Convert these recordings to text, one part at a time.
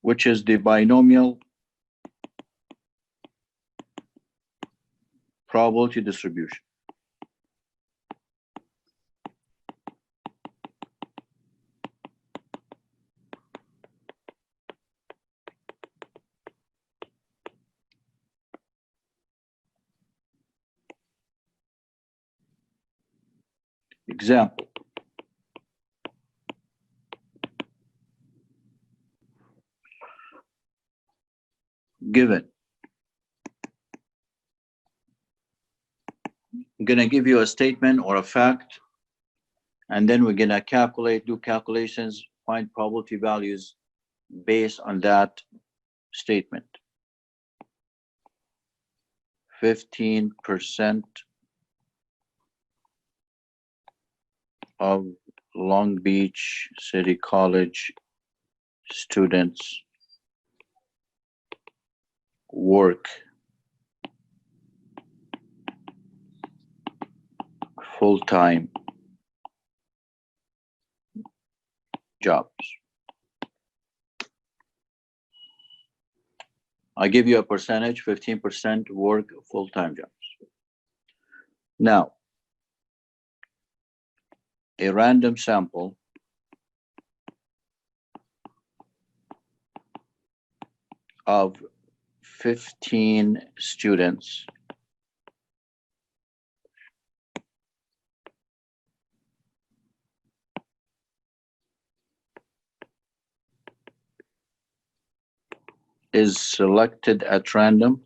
which is the binomial probability distribution. Example. Given. I'm going to give you a statement or a fact, and then we're going to do calculations, find probability values based on that statement. 15% of Long Beach City College students work full-time jobs. I give you a percentage, 15% work full-time jobs. Now, a random sample of 15 students is selected at random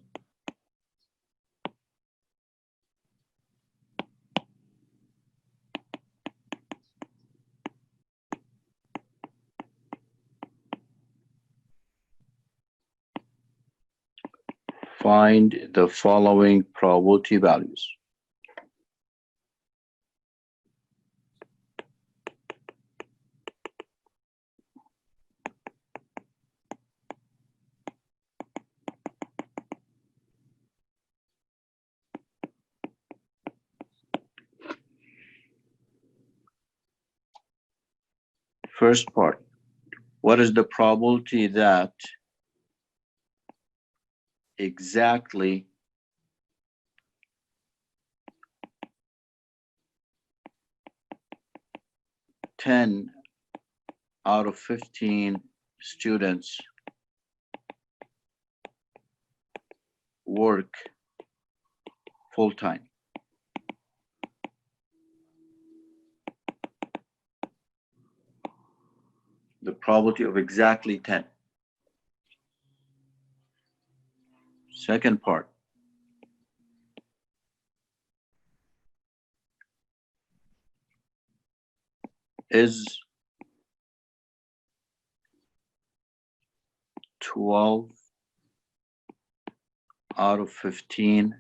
find the following probability values. First part, what is the probability that exactly 10 out of 15 students work full-time? The probability of exactly 10. Second part, is 12 out of 15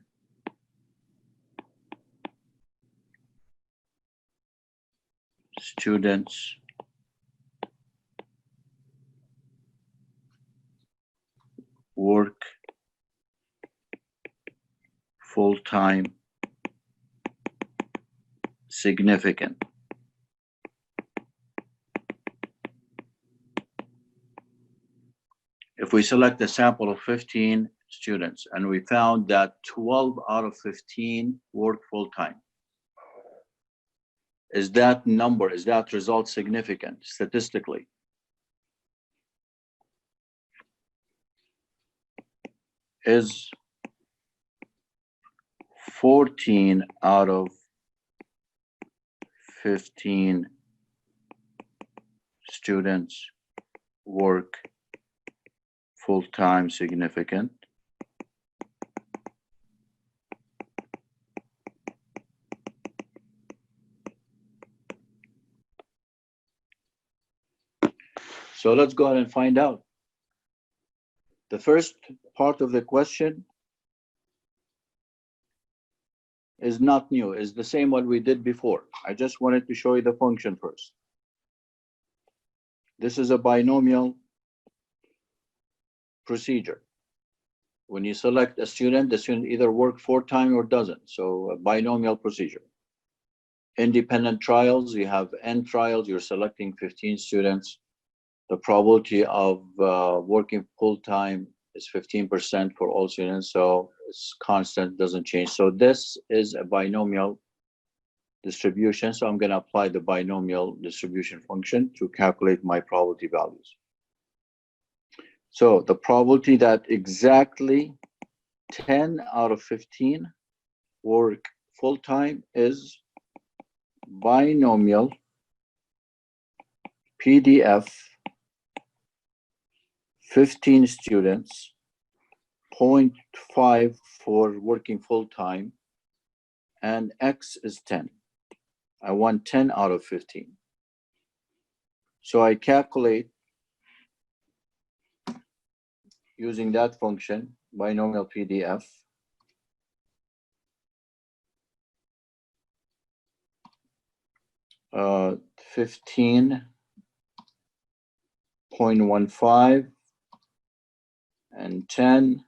students work full-time significant? If we select a sample of 15 students and we found that 12 out of 15 work full-time, is that number, is that result significant statistically? Is 14 out of 15 students work full-time significant? So let's go ahead and find out. The first part of the question is not new, is the same what we did before. I just wanted to show you the function first. This is a binomial procedure. When you select a student, the student either works full-time or doesn't. So a binomial procedure. Independent trials, you have n trials, you're selecting 15 students. The probability of working full-time is 15% for all students, so it's constant, doesn't change. So this is a binomial distribution, so I'm going to apply the binomial distribution function to calculate my probability values. So the probability that exactly 10 out of 15 work full-time is binomial PDF 15 students, 0.5 for working full-time, and X is 10. I want 10 out of 15. So I calculate using that function, binomial PDF, uh, 15.15 and 10.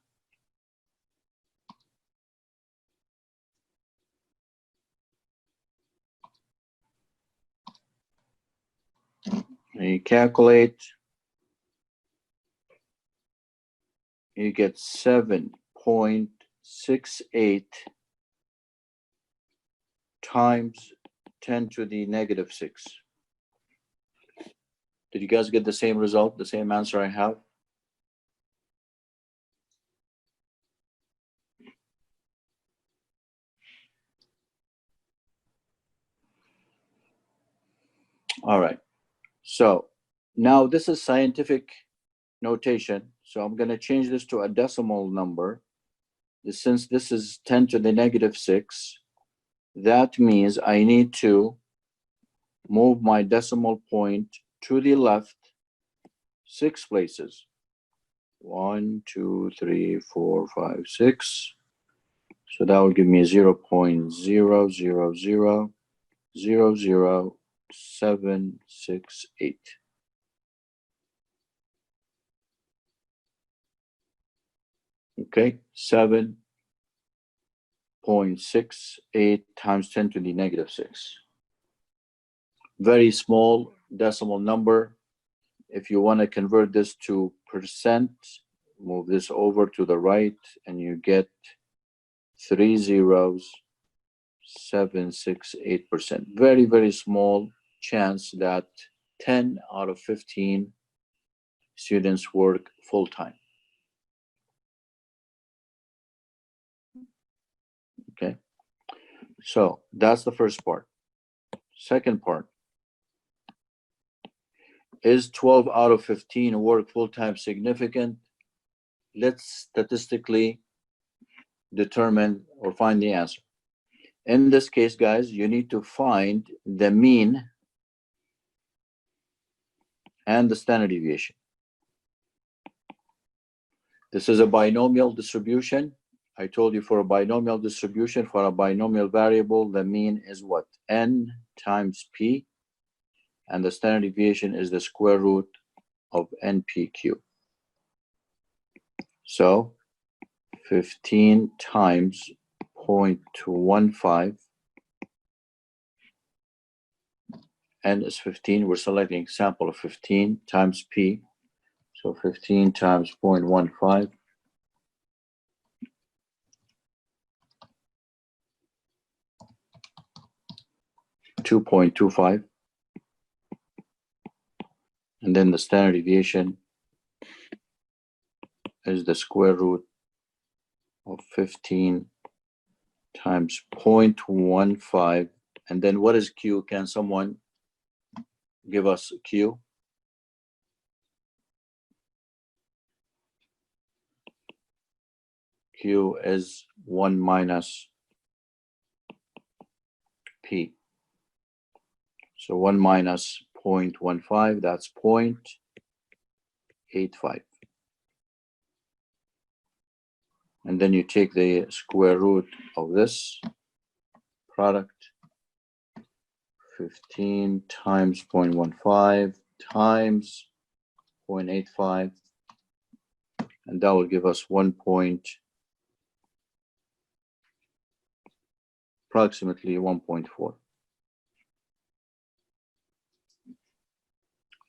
You calculate, you get 7.68 times 10 to the negative 6. Did you guys get the same result, the same answer I have? All right. So now this is scientific notation. So I'm going to change this to a decimal number. Since this is 10 to the negative 6, that means I need to move my decimal point to the left 6 places. 1, 2, 3, 4, 5, 6. So that will give me 0.000000768. Okay, 7.68 times 10 to the negative 6. Very small decimal number. If you want to convert this to percent, move this over to the right and you get 3.0768%. Very, very small chance that 10 out of 15 students work full-time. Okay, so that's the first part. Second part, is 12 out of 15 work full-time significant? Let's statistically determine or find the answer. In this case, guys, you need to find the mean and the standard deviation. This is a binomial distribution. I told you for a binomial distribution, for a binomial variable, the mean is what? N times P, and the standard deviation is the square root of NPQ. So 15 times 0.15, N is 15, we're selecting sample of 15 times P, so 15 times 0.15, 2.25, and then the standard deviation is the square root of 15 times 0.15, and then what is Q? Can someone give us Q? Q is 1 minus P. So 1 minus 0.15, that's 0.85. And then you take the square root of this product, 15 times 0.15 times 0.85, and that will give us approximately 1.4.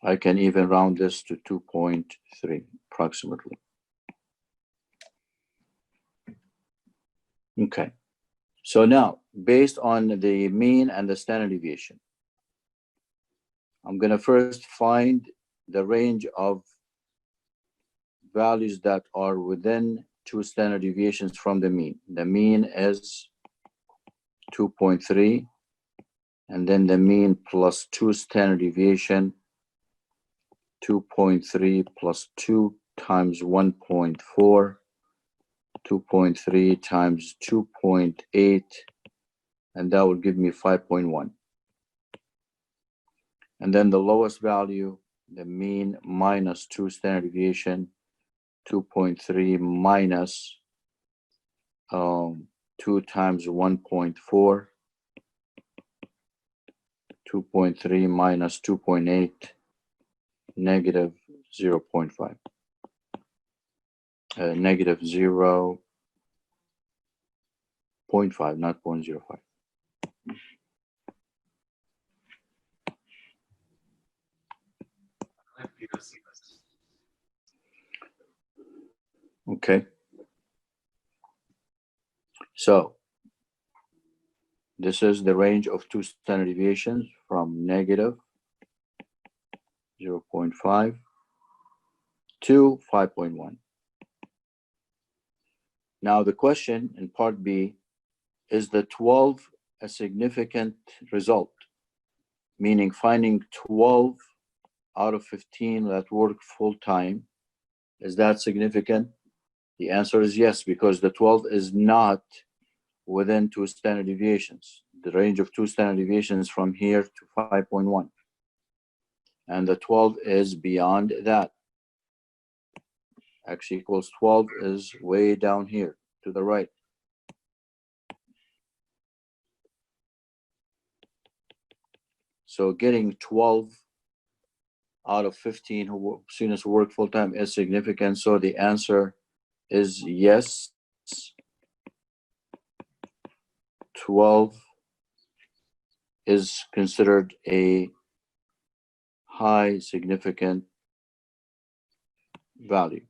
I can even round this to 2.3 approximately. Okay. So now, based on the mean and the standard deviation, I'm going to first find the range of values that are within 2 standard deviations from the mean. The mean is 2.3, and then the mean plus 2 standard deviation, 2.3 plus 2 times 1.4, 2.3 times 2.8, and that will give me 5.1. And then the lowest value, the mean minus 2 standard deviation, 2.3 minus 2 times 1.4, 2.3 minus 2.8, negative 0.5. Negative 0.5, not 0.05. Okay. So this is the range of 2 standard deviations from negative 0.5 to 5.1. Now the question in part B, is the 12 a significant result? Meaning finding 12 out of 15 that work full time, is that significant? The answer is yes, because the 12 is not within 2 standard deviations. The range of 2 standard deviations from here to 5.1. And the 12 is beyond that. X equals 12 is way down here to the right. So getting 12 out of 15 students who work full-time is significant. So the answer is yes. 12 is considered a high significant value.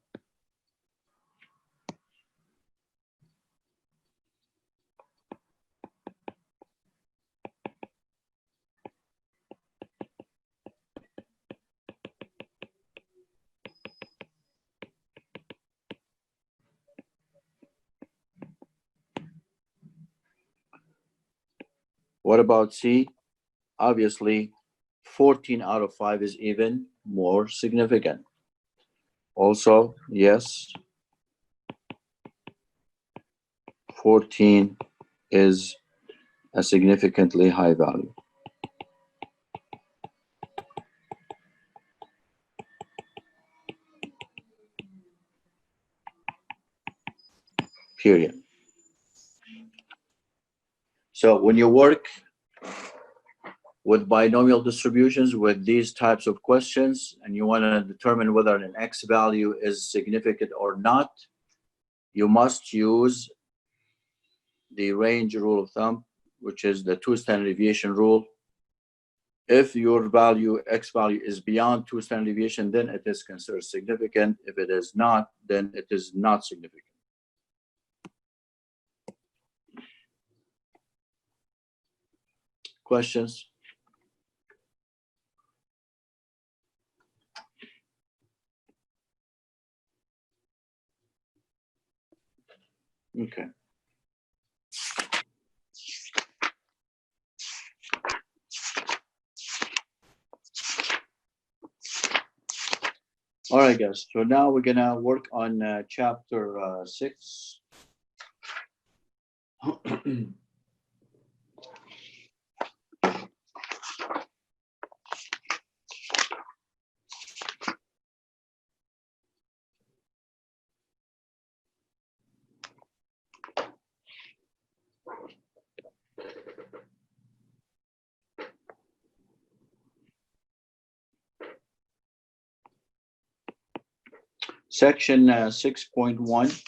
What about C? Obviously, 14 out of 5 is even more significant. Also, yes, 14 is a significantly high value. Period. So when you work with binomial distributions with these types of questions and you want to determine whether an X value is significant or not, you must use the range rule of thumb, which is the 2 standard deviation rule. If your value, X value, is beyond 2 standard deviation, then it is considered significant. If it is not, then it is not significant. Questions? Okay. All right, guys. So now we're gonna work on chapter 6. Section 6.1.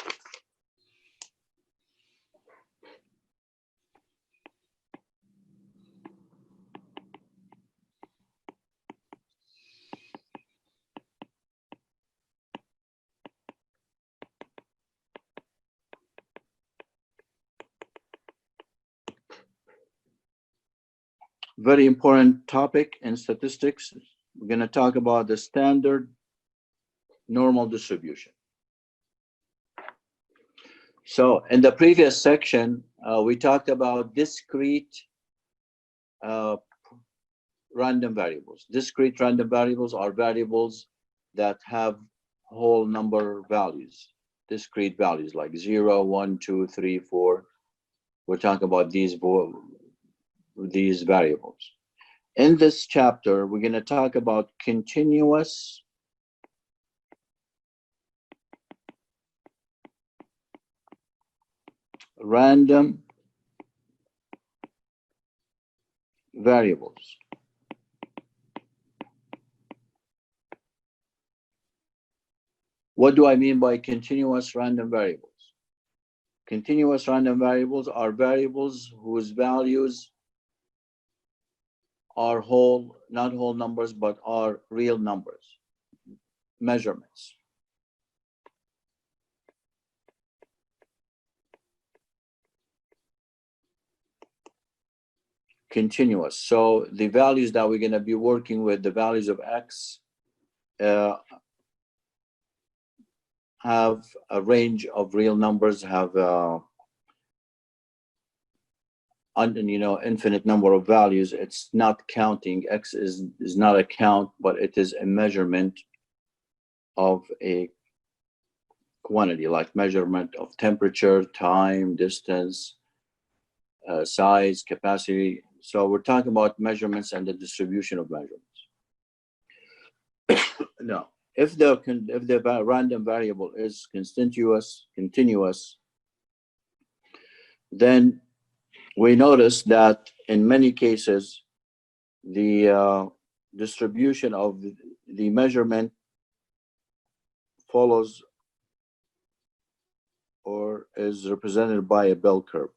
very important topic in statistics. We're going to talk about the standard normal distribution. So in the previous section, we talked about discrete random variables. Discrete random variables are variables that have whole number values, discrete values like 0, 1, 2, 3, 4. We're talking about these variables. In this chapter, we're going to talk about continuous random variables. What do I mean by continuous random variables? Continuous random variables are variables whose values are whole, not whole numbers, but are real numbers, measurements. Continuous. So the values that we're going to be working with, the values of x, have a range of real numbers, have infinite number of values. It's not counting. X is not a count, but it is a measurement of a quantity, like measurement of temperature, time, distance, size, capacity. So we're talking about measurements and the distribution of measurements. Now, if the random variable is continuous, then we notice that in many cases, the distribution of the measurement follows or is represented by a bell curve.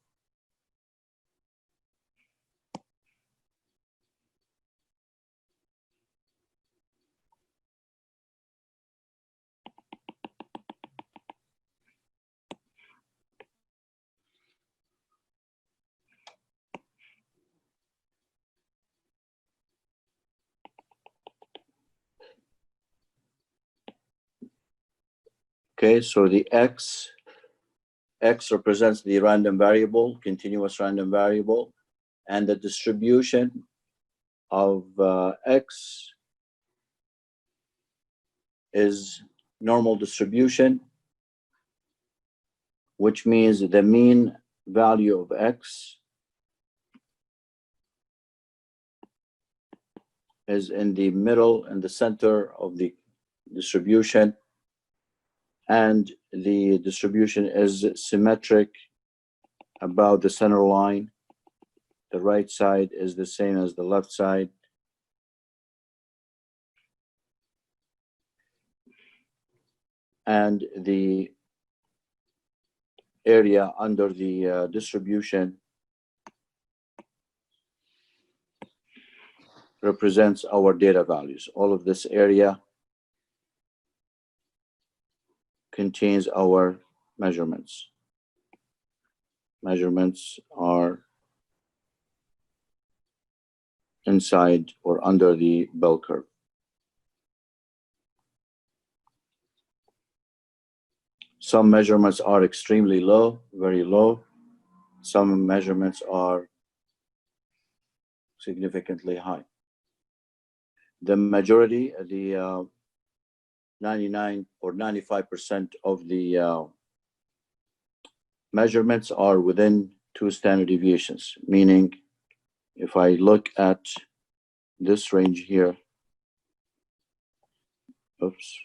Okay, so the x represents the random variable, continuous random variable, and the distribution of x is normal distribution, which means the mean value of x is in the middle, in the center of the distribution, and the distribution is symmetric about the center line. The right side is the same as the left side. And the area under the distribution represents our data values. All of this area contains our measurements. Measurements are inside or under the bell curve. Some measurements are extremely low, very low. Some measurements are significantly high. The majority, the 99 or 95% of the measurements are within 2 standard deviations, meaning if I look at this range here, oops,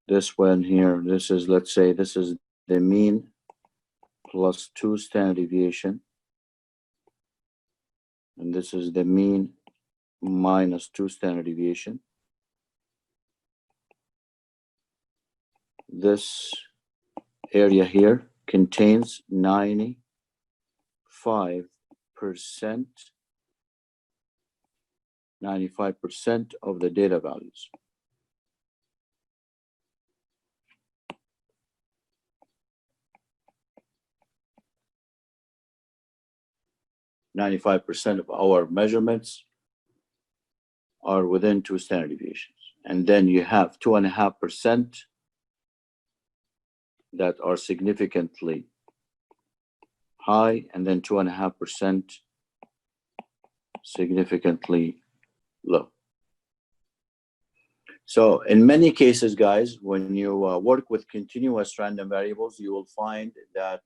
this one here, this is, let's say, this is the mean plus 2 standard deviation, and this is the mean minus 2 standard deviation. This area here contains 95% of the data values. 95% of our measurements are within 2 standard deviations. And then you have 2.5% that are significantly high, and then 2.5% significantly low. So in many cases, guys, when you work with continuous random variables, you will find that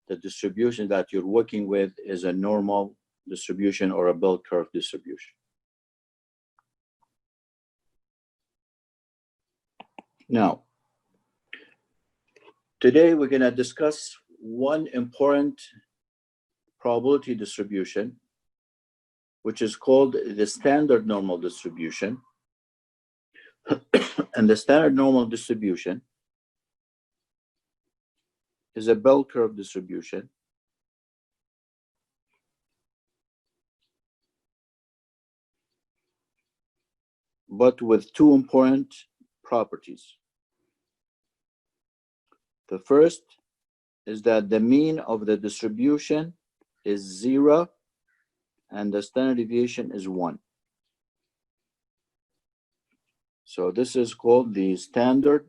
the distribution that you're working with is a normal distribution or a bell curve distribution. Now, today we're going to discuss one important probability distribution, which is called the standard normal distribution. And the standard normal distribution is a bell curve distribution but with two important properties. The first is that the mean of the distribution is 0 and the standard deviation is 1. So this is called the standard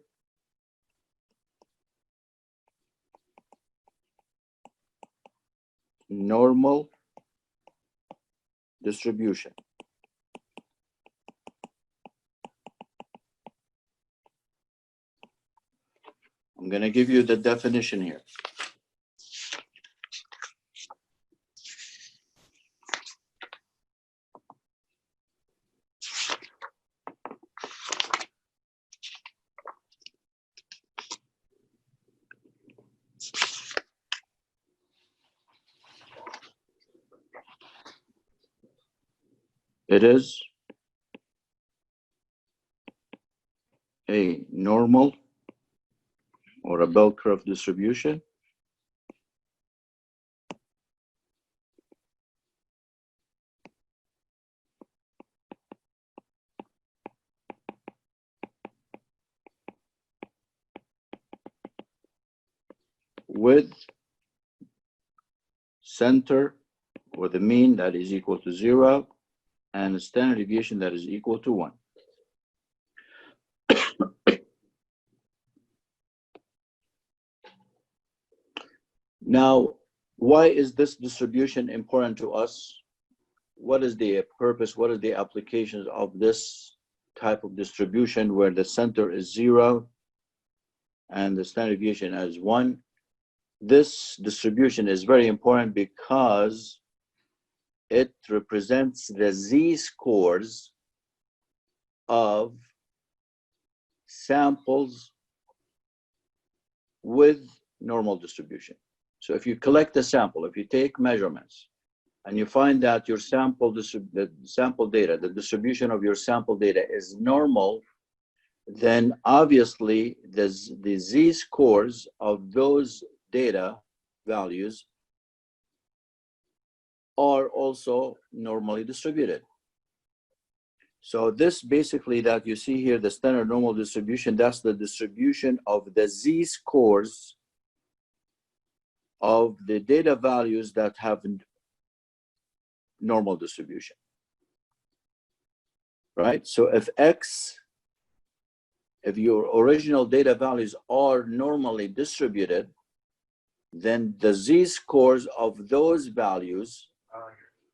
normal distribution. I'm going to give you the definition here. It is a normal or a bell curve distribution with center or the mean that is equal to 0 and a standard deviation that is equal to 1. Now, why is this distribution important to us? What is the purpose? What are the applications of this type of distribution where the center is 0 and the standard deviation is 1? This distribution is very important because it represents the z-scores of samples with normal distribution. So if you collect a sample, if you take measurements, and you find that your sample, the sample data, the distribution of your sample data is normal, then obviously the z-scores of those data values are also normally distributed. So this basically that you see here, the standard normal distribution, that's the distribution of the z-scores of the data values that have normal distribution, right? So if your original data values are normally distributed, then the z-scores of those values,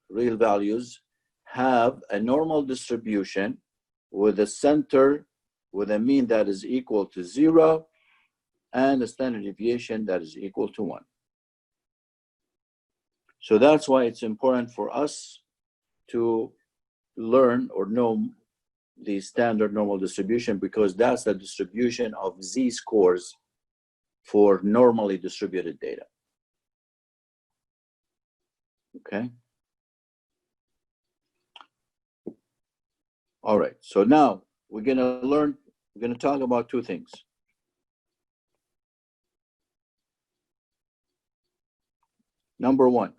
real values, have a normal distribution with a center with a mean that is equal to 0 and a standard deviation that is equal to 1. So that's why it's important for us to learn or know the standard normal distribution, because that's the distribution of z-scores for normally distributed data. Okay. All right. So now we're going to talk about two things. Number one,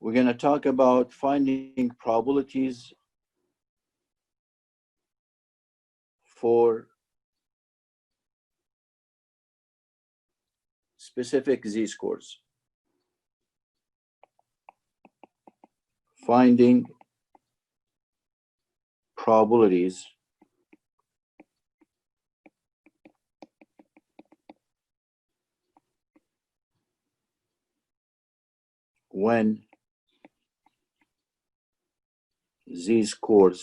we're going to talk about finding probabilities for specific z-scores. finding probabilities when z-scores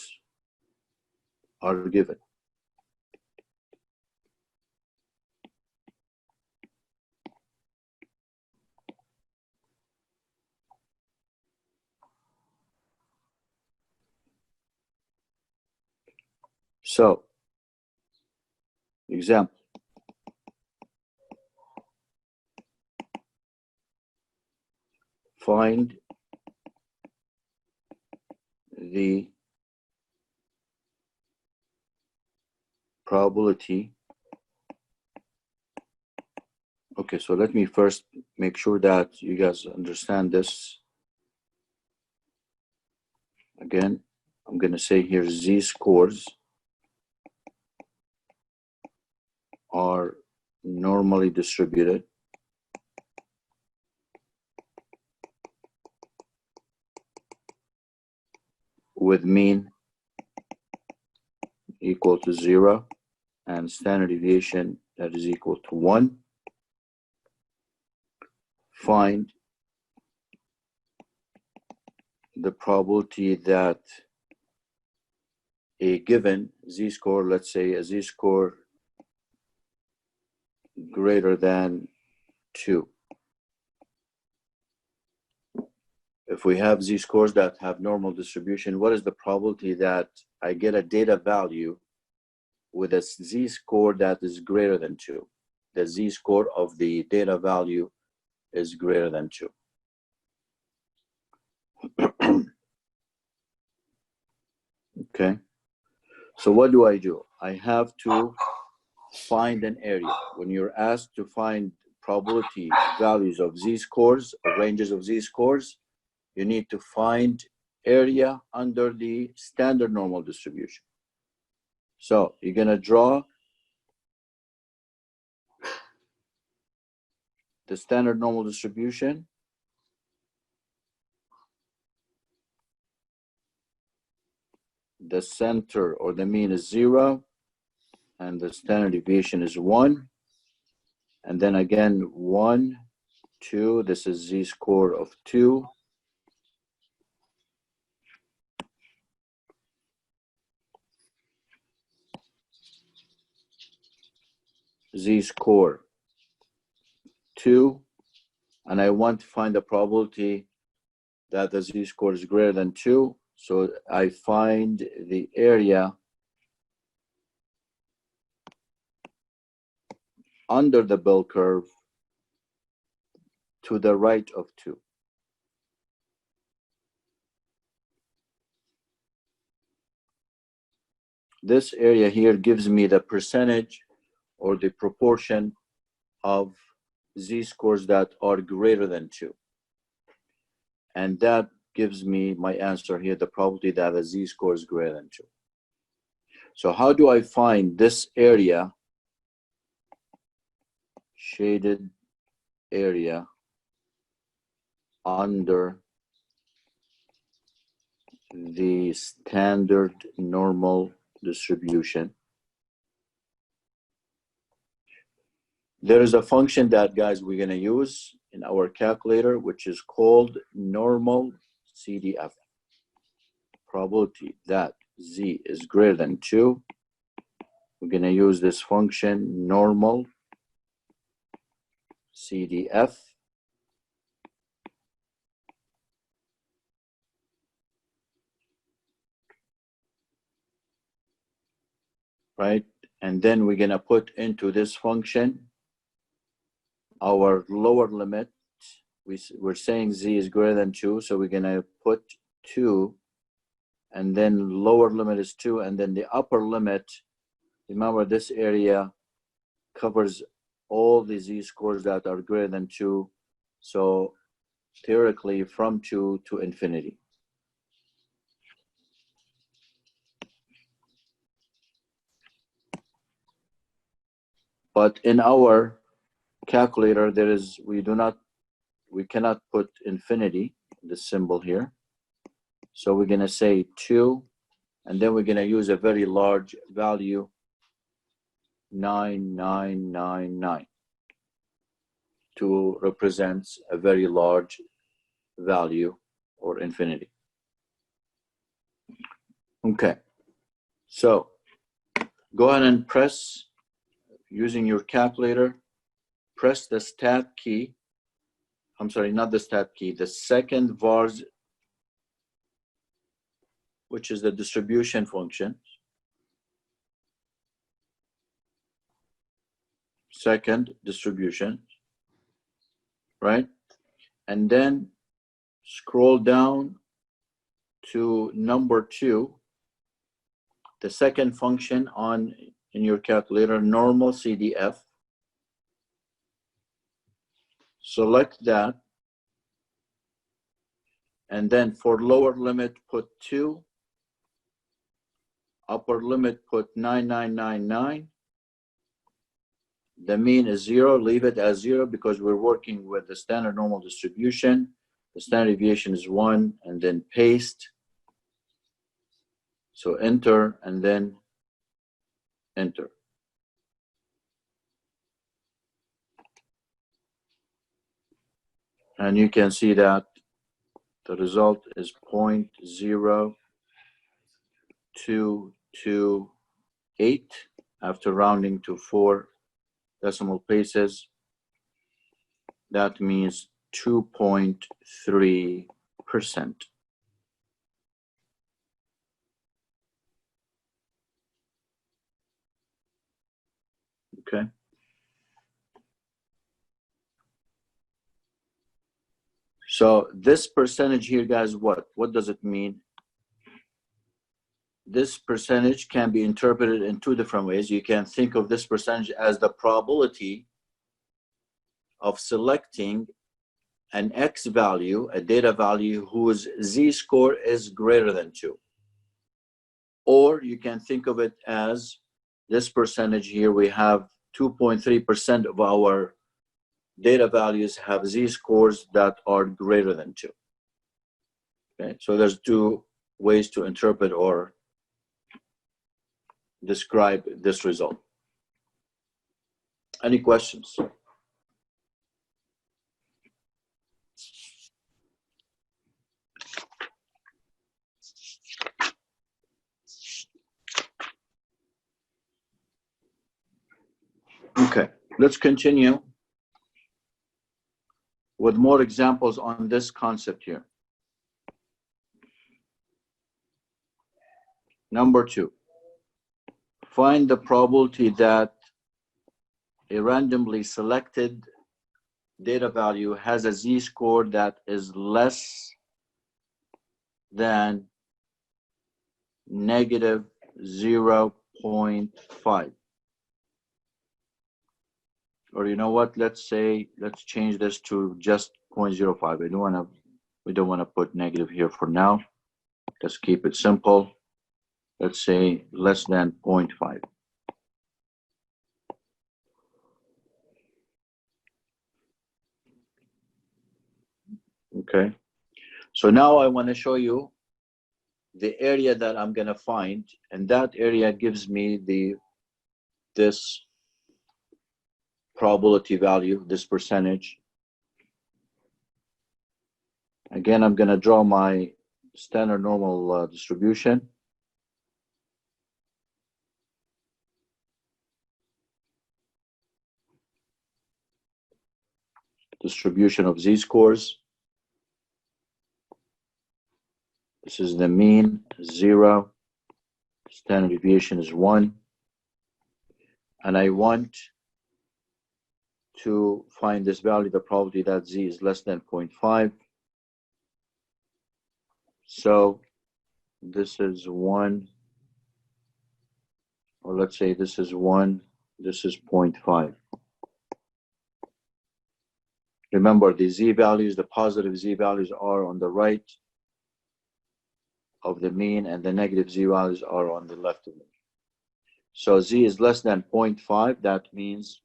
are given. So, example. Find the probability. Okay, so let me first make sure that you guys understand this. Again, I'm going to say here z-scores are normally distributed with mean equal to 0 and standard deviation that is equal to 1. Find the probability that a given z-score, let's say a z-score greater than 2. If we have z-scores that have normal distribution, what is the probability that I get a data value with a z-score that is greater than 2? The z-score of the data value is greater than 2. Okay, so what do? I have to find an area. When you're asked to find probability values of z-scores, or ranges of z-scores, you need to find area under the standard normal distribution. So you're going to draw the standard normal distribution. The center or the mean is 0, and the standard deviation is 1. And then again, 1, 2, this is z-score of 2. Z-score 2, and I want to find the probability that the z-score is greater than 2. So I find the area under the bell curve to the right of 2. This area here gives me the percentage or the proportion of z-scores that are greater than 2. And that gives me my answer here, the probability that a z-score is greater than 2. So how do I find this area, shaded area, under the standard normal distribution? There is a function that, guys, we're going to use in our calculator, which is called normal CDF. Probability that z is greater than 2. We're going to use this function, normal CDF. Right? And then we're going to put into this function our lower limit. We're saying z is greater than 2, so we're going to put 2, and then lower limit is 2, and then the upper limit, remember this area covers all the z-scores that are greater than 2, so theoretically from 2 to infinity. But in our calculator, we cannot put infinity, the symbol here. So we're going to say 2, and then we're going to use a very large value, 9999, to represent a very large value or infinity. Okay, so go ahead and press, using your calculator, press the stat key. I'm sorry, not the stat key, the second vars, which is the distribution function. Second distribution, right? And then scroll down to number 2, the second function in your calculator, normal CDF. Select that, and then for lower limit put 2, upper limit put 9999. The mean is 0, leave it as 0 because we're working with the standard normal distribution. The standard deviation is 1, and then paste. So enter, and then enter. And you can see that the result is 0.0228 after rounding to 4 decimal places. That means 2.3%. Okay. So this percentage here, guys, what does it mean? This percentage can be interpreted in 2 different ways. You can think of this percentage as the probability of selecting an X value, a data value whose Z-score is greater than 2. Or you can think of it as this percentage here. We have 2.3% of our data values have Z-scores that are greater than 2. Okay, so there's 2 ways to interpret or describe this result. Any questions? Okay, let's continue with more examples on this concept here. Number 2, find the probability that a randomly selected data value has a Z-score that is less than negative 0.5. Or you know what, let's change this to just 0.05. We don't want to put negative here for now. Let's keep it simple. Let's say less than 0.5. Okay, so now I want to show you the area that I'm going to find, and that area gives me this probability value, this percentage. Again, I'm going to draw my standard normal distribution. Distribution of Z-scores. This is the mean, 0. Standard deviation is 1. And I want to find this value, the probability that Z is less than 0.5. So this is 1, or let's say this is 1, this is 0.5. Remember, the Z values, the positive Z values are on the right of the mean, and the negative Z values are on the left of the mean. So Z is less than 0.5. That means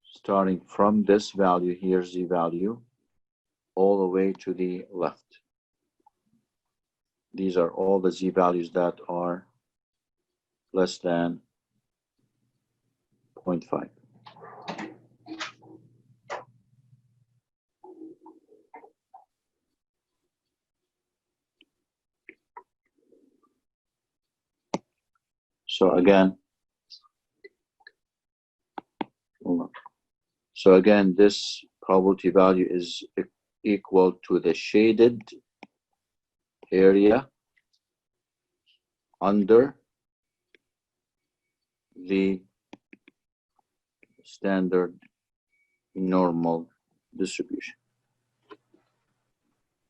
starting from this value here, Z value, all the way to the left. These are all the z-values that are less than 0.5. So again, this probability value is equal to the shaded area under the standard normal distribution.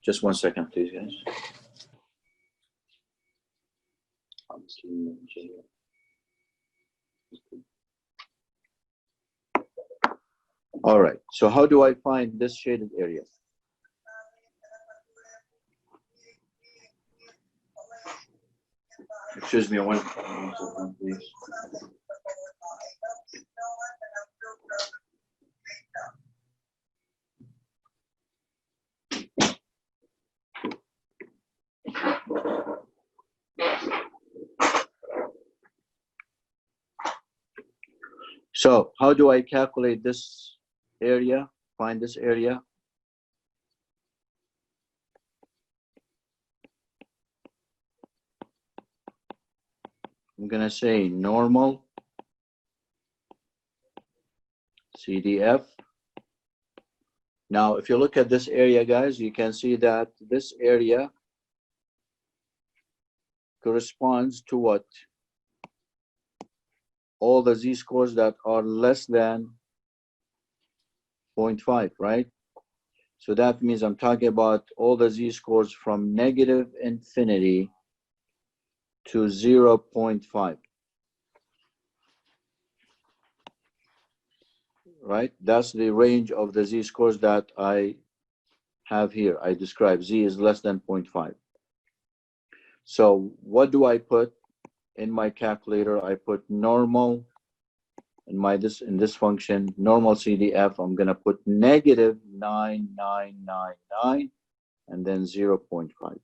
Just 1 second, please, guys. All right, so how do I find this shaded area? Excuse me, 1 second, please. So how do I calculate this area, find this area? I'm gonna say normal CDF. Now, if you look at this area, guys, you can see that this area corresponds to what? All the z-scores that are less than 0.5, right? So that means I'm talking about all the z-scores from negative infinity to 0.5. Right? That's the range of the z-scores that I have here. I describe z is less than 0.5. So what do I put in my calculator? I put normal in this function, normal CDF. I'm gonna put negative 9999 and then 0.5.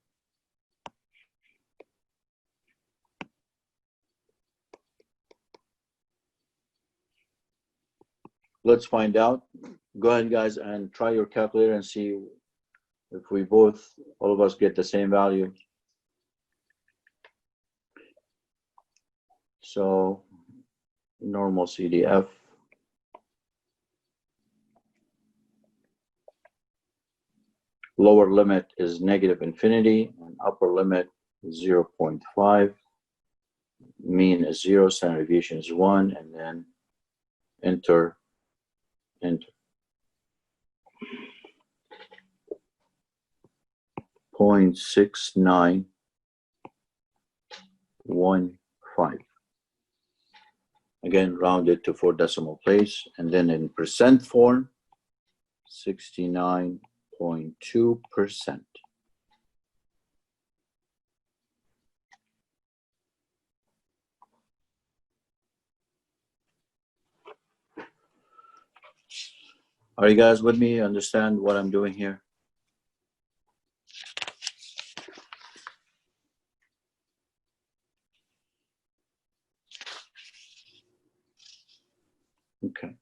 Let's find out. Go ahead, guys, and try your calculator and see if we both, all of us, get the same value. So normal CDF. Lower limit is negative infinity and upper limit is 0.5. Mean is 0, standard deviation is 1, and then enter. 0.6915. Again, rounded to 4 decimal place, and then in percent form, 69.2%. Are you guys with me? Understand what I'm doing here? Okay.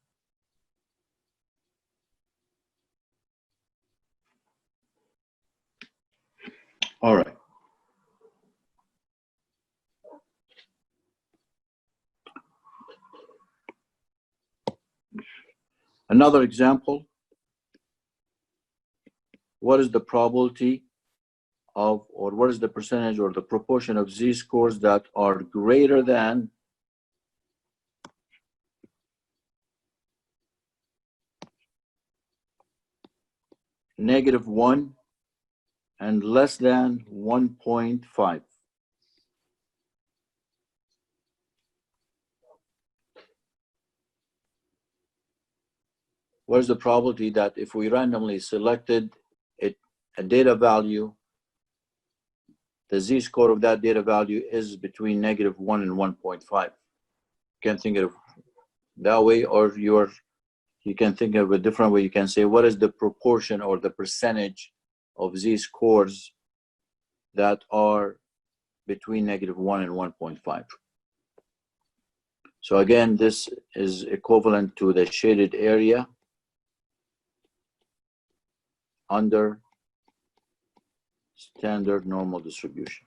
All right. Another example. What is the probability of, or what is the percentage or the proportion of z-scores that are greater than -1 and less than 1.5? What is the probability that if we randomly selected a data value, the z-score of that data value is between -1 and 1.5? You can think of it that way, or you can think of a different way. You can say, what is the proportion or the percentage of z-scores that are between -1 and 1.5. So again, this is equivalent to the shaded area under standard normal distribution.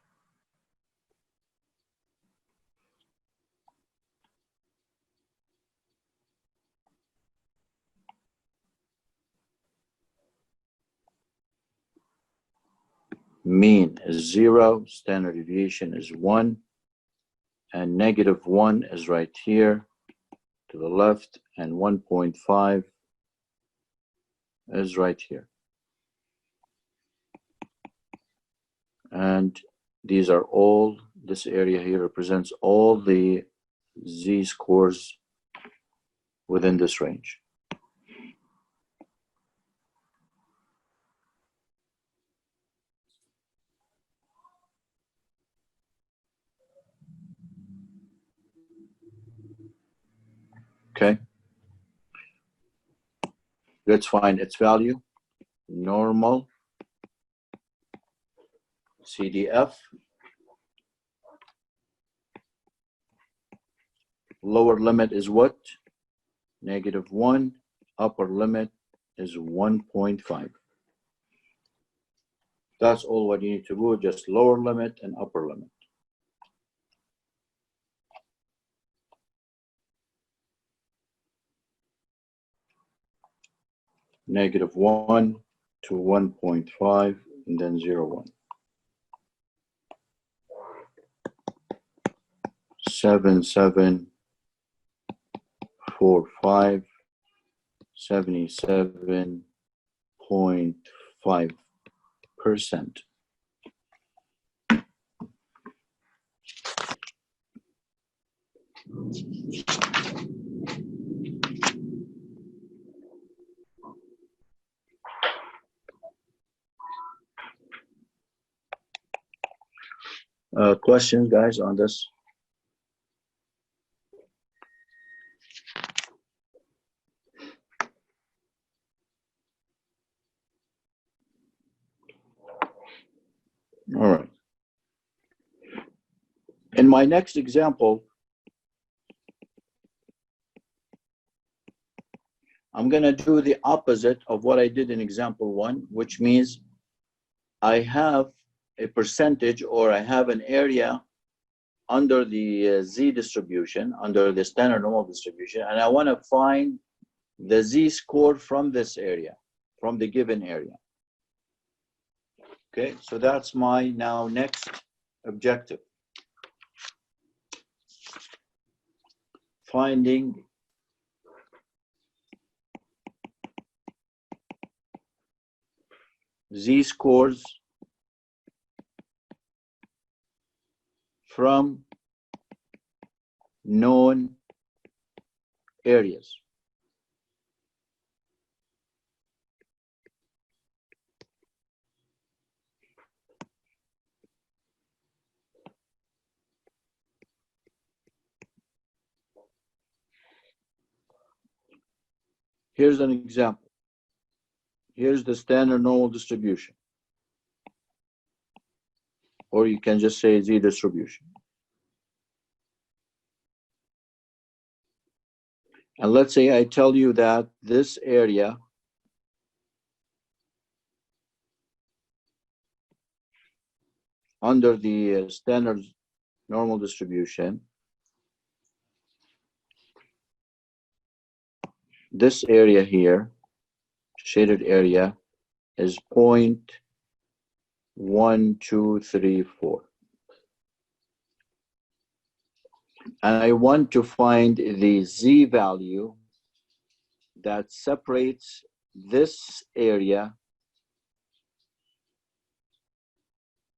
Mean is 0, standard deviation is 1, and -1 is right here to the left, and 1.5 is right here. And these are all, this area here represents all the z-scores within this range. Okay, let's find its value. Normal CDF, lower limit is what? -1, upper limit is 1.5. That's all what you need to do, just lower limit and upper limit. -1 to 1.5 and then 0, 1. 7745, 77.5%. Questions, guys, on this? All right. In my next example, I'm going to do the opposite of what I did in example 1, which means I have a percentage, or I have an area under the z distribution, under the standard normal distribution, and I want to find the z-score from this area, from the given area. Okay, so that's my now next objective. Finding z-scores from known areas. Here's an example. Here's the standard normal distribution. Or you can just say z distribution. And let's say I tell you that this area under the standard normal distribution, this area here, shaded area, is 0.1234. And I want to find the z value that separates this area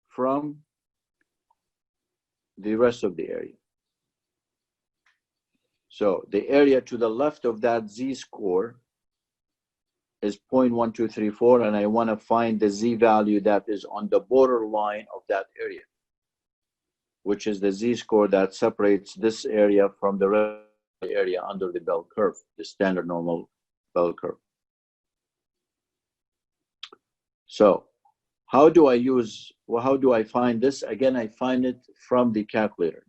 from the rest of the area. So the area to the left of that z-score is 0.1234, and I want to find the z value that is on the borderline of that area, which is the z-score that separates this area from the rest of the area under the bell curve, the standard normal bell curve. So How do I use, well, how do I find this? Again, I find it from the calculator.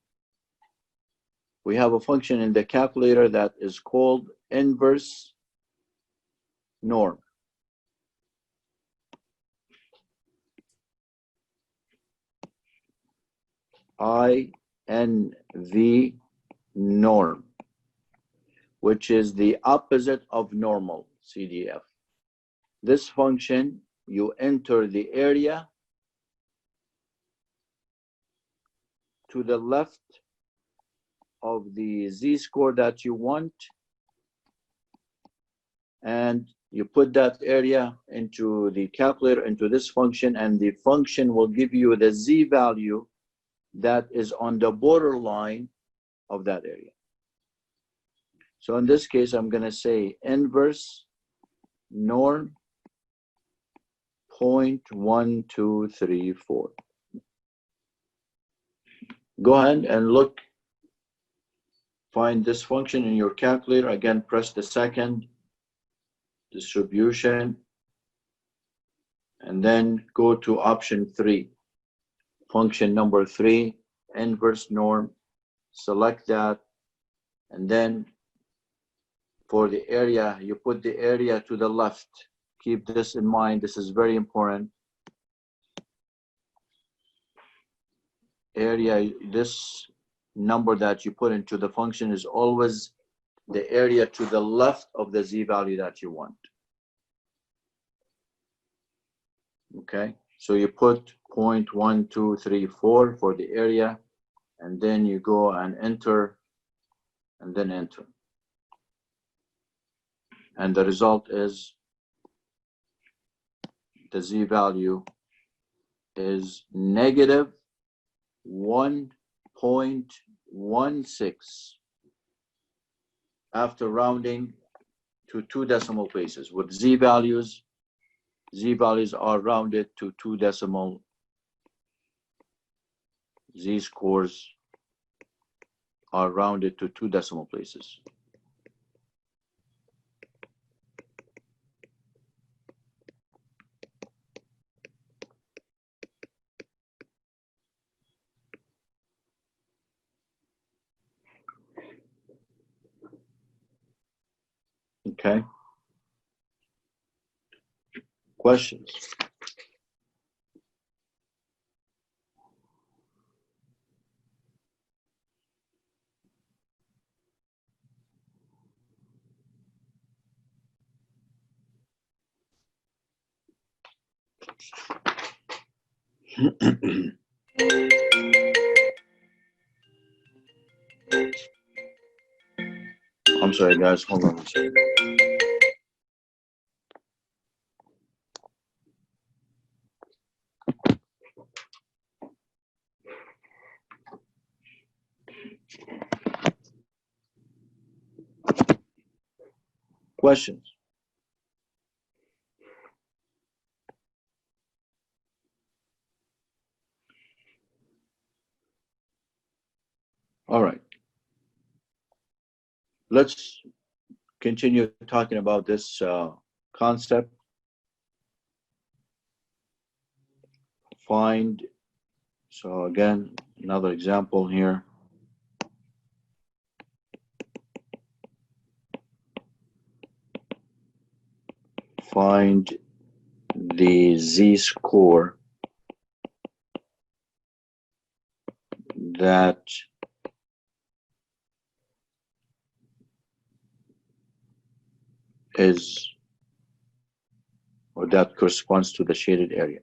We have a function in the calculator that is called inverse norm. INV norm, which is the opposite of normal, CDF. This function, you enter the area to the left of the z-score that you want, and you put that area into the calculator, into this function, and the function will give you the z-value that is on the borderline of that area. So in this case, I'm going to say inverse norm 0.1234. Go ahead and look, find this function in your calculator. Again, press the second distribution, and then go to option 3, function number 3, inverse norm. Select that, and then for the area, you put the area to the left. Keep this in mind. This is very important. Area, this number that you put into the function is always the area to the left of the z-value that you want. Okay, so you put 0.1234 for the area, and then you go and enter, and then enter. And the result is the z-value is negative 1.16 after rounding to 2 decimal places. With z-values are rounded to 2 decimal. Z-scores are rounded to 2 decimal places. Okay. Questions? I'm sorry, guys. Hold on a second. Questions? All right. Let's continue talking about this concept. Find, so again, another example here. Find the z-score that is, or that corresponds to the shaded area.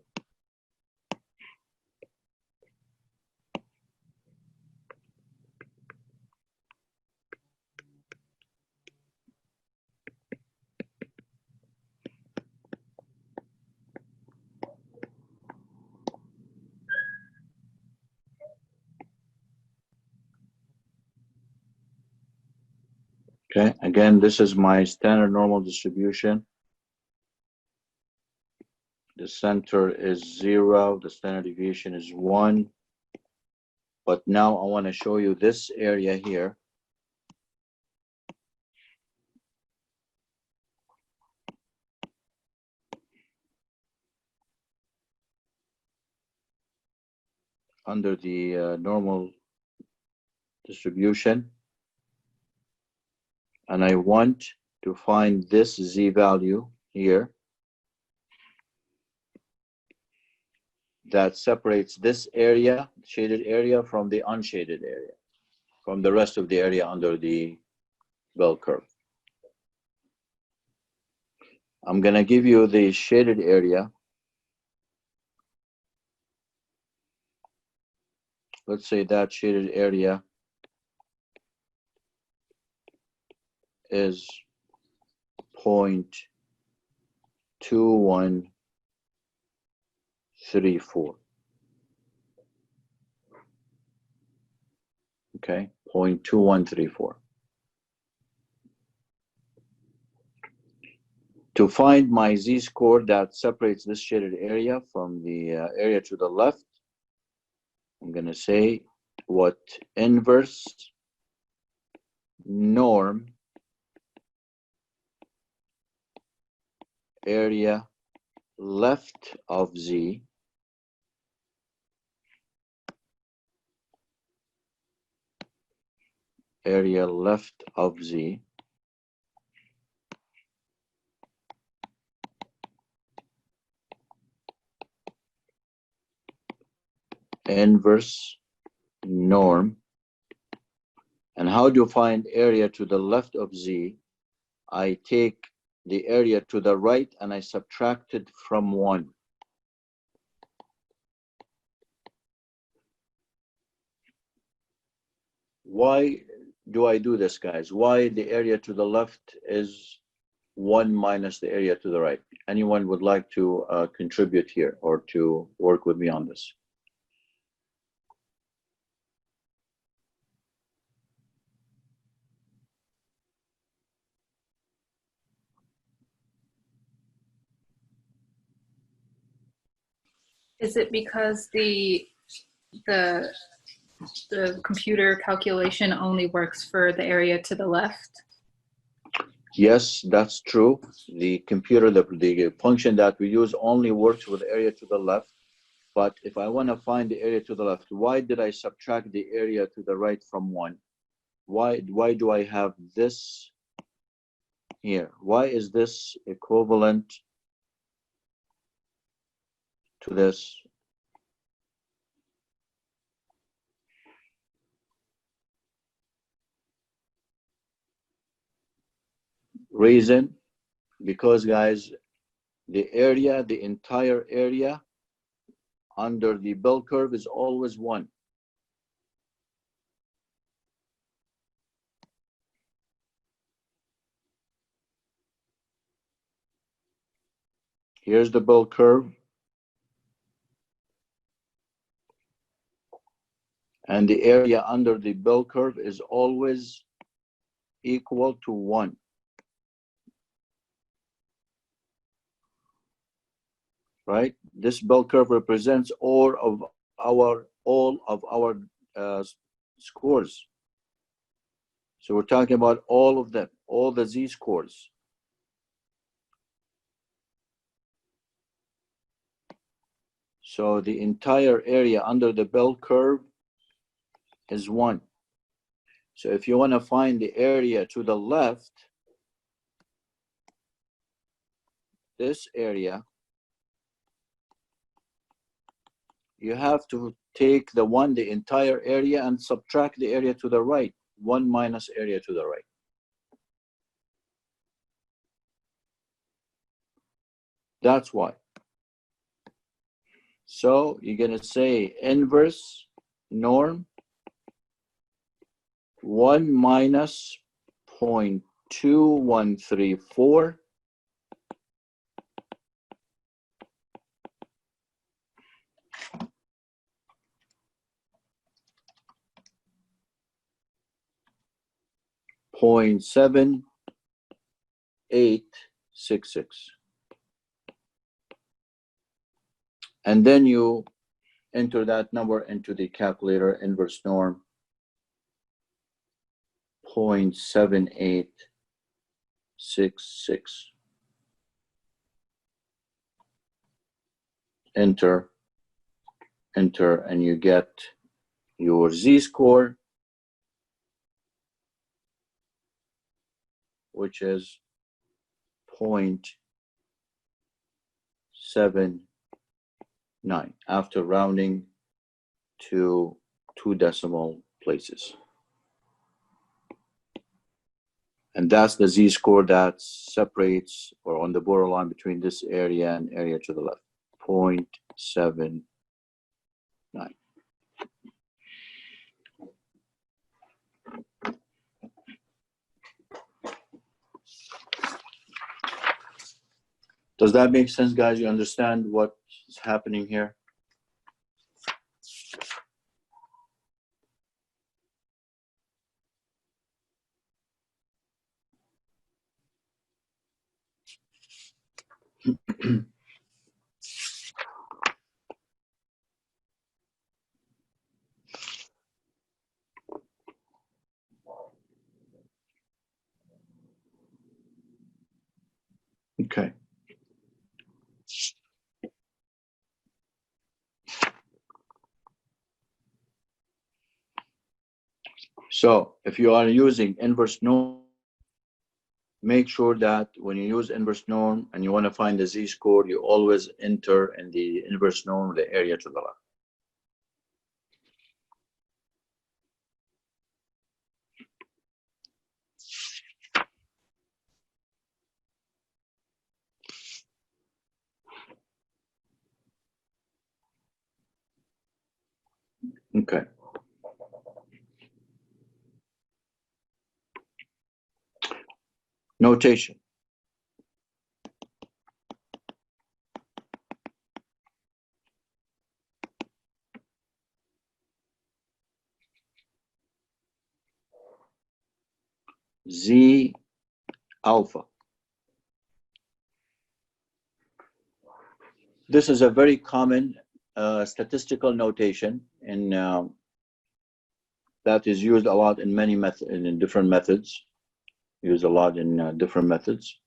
Okay, again, this is my standard normal distribution. The center is 0, the standard deviation is 1. But now I want to show you this area here. under the normal distribution, and I want to find this z value here that separates this area, shaded area, from the unshaded area, from the rest of the area under the bell curve. I'm going to give you the shaded area. Let's say that shaded area is 0.2134. Okay, 0.2134. To find my z-score that separates this shaded area from the area to the left, I'm going to say what inverse norm area left of z area left of z inverse norm. And how do you find area to the left of z? I take the area to the right and I subtract it from 1. Why do I do this, guys? Why the area to the left is 1 minus the area to the right? Anyone would like to contribute here or to work with me on this? Is it because the computer calculation only works for the area to the left? Yes, that's true. The computer, the function that we use only works with the area to the left. But if I want to find the area to the left, why did I subtract the area to the right from 1? Why do I have this here? Why is this equivalent to this? Reason, because guys, the area, the entire area under the bell curve is always 1. Here's the bell curve. And the area under the bell curve is always equal to 1. Right? This bell curve represents all of our scores. So we're talking about all of them, all the z-scores. So the entire area under the bell curve is 1. So if you want to find the area to the left, this area, you have to take the entire area, and subtract the area to the right. 1 minus area to the right. That's why. So you're going to say inverse norm 1 minus 0.2134 0.7866. And then you enter that number into the calculator, inverse norm 0.7866. Enter, enter, and you get your z-score, which is 0.79 after rounding to 2 decimal places. And that's the z-score that separates or on the borderline between this area and area to the left, 0.79. Does that make sense, guys? You understand what is happening here? Okay. So if you are using inverse norm, make sure that when you use inverse norm and you want to find the z-score, you always enter in the inverse norm the area to the left. Okay. Notation. Z alpha. This is a very common statistical notation in that is used a lot in many methods, in different methods. Used a lot in different methods,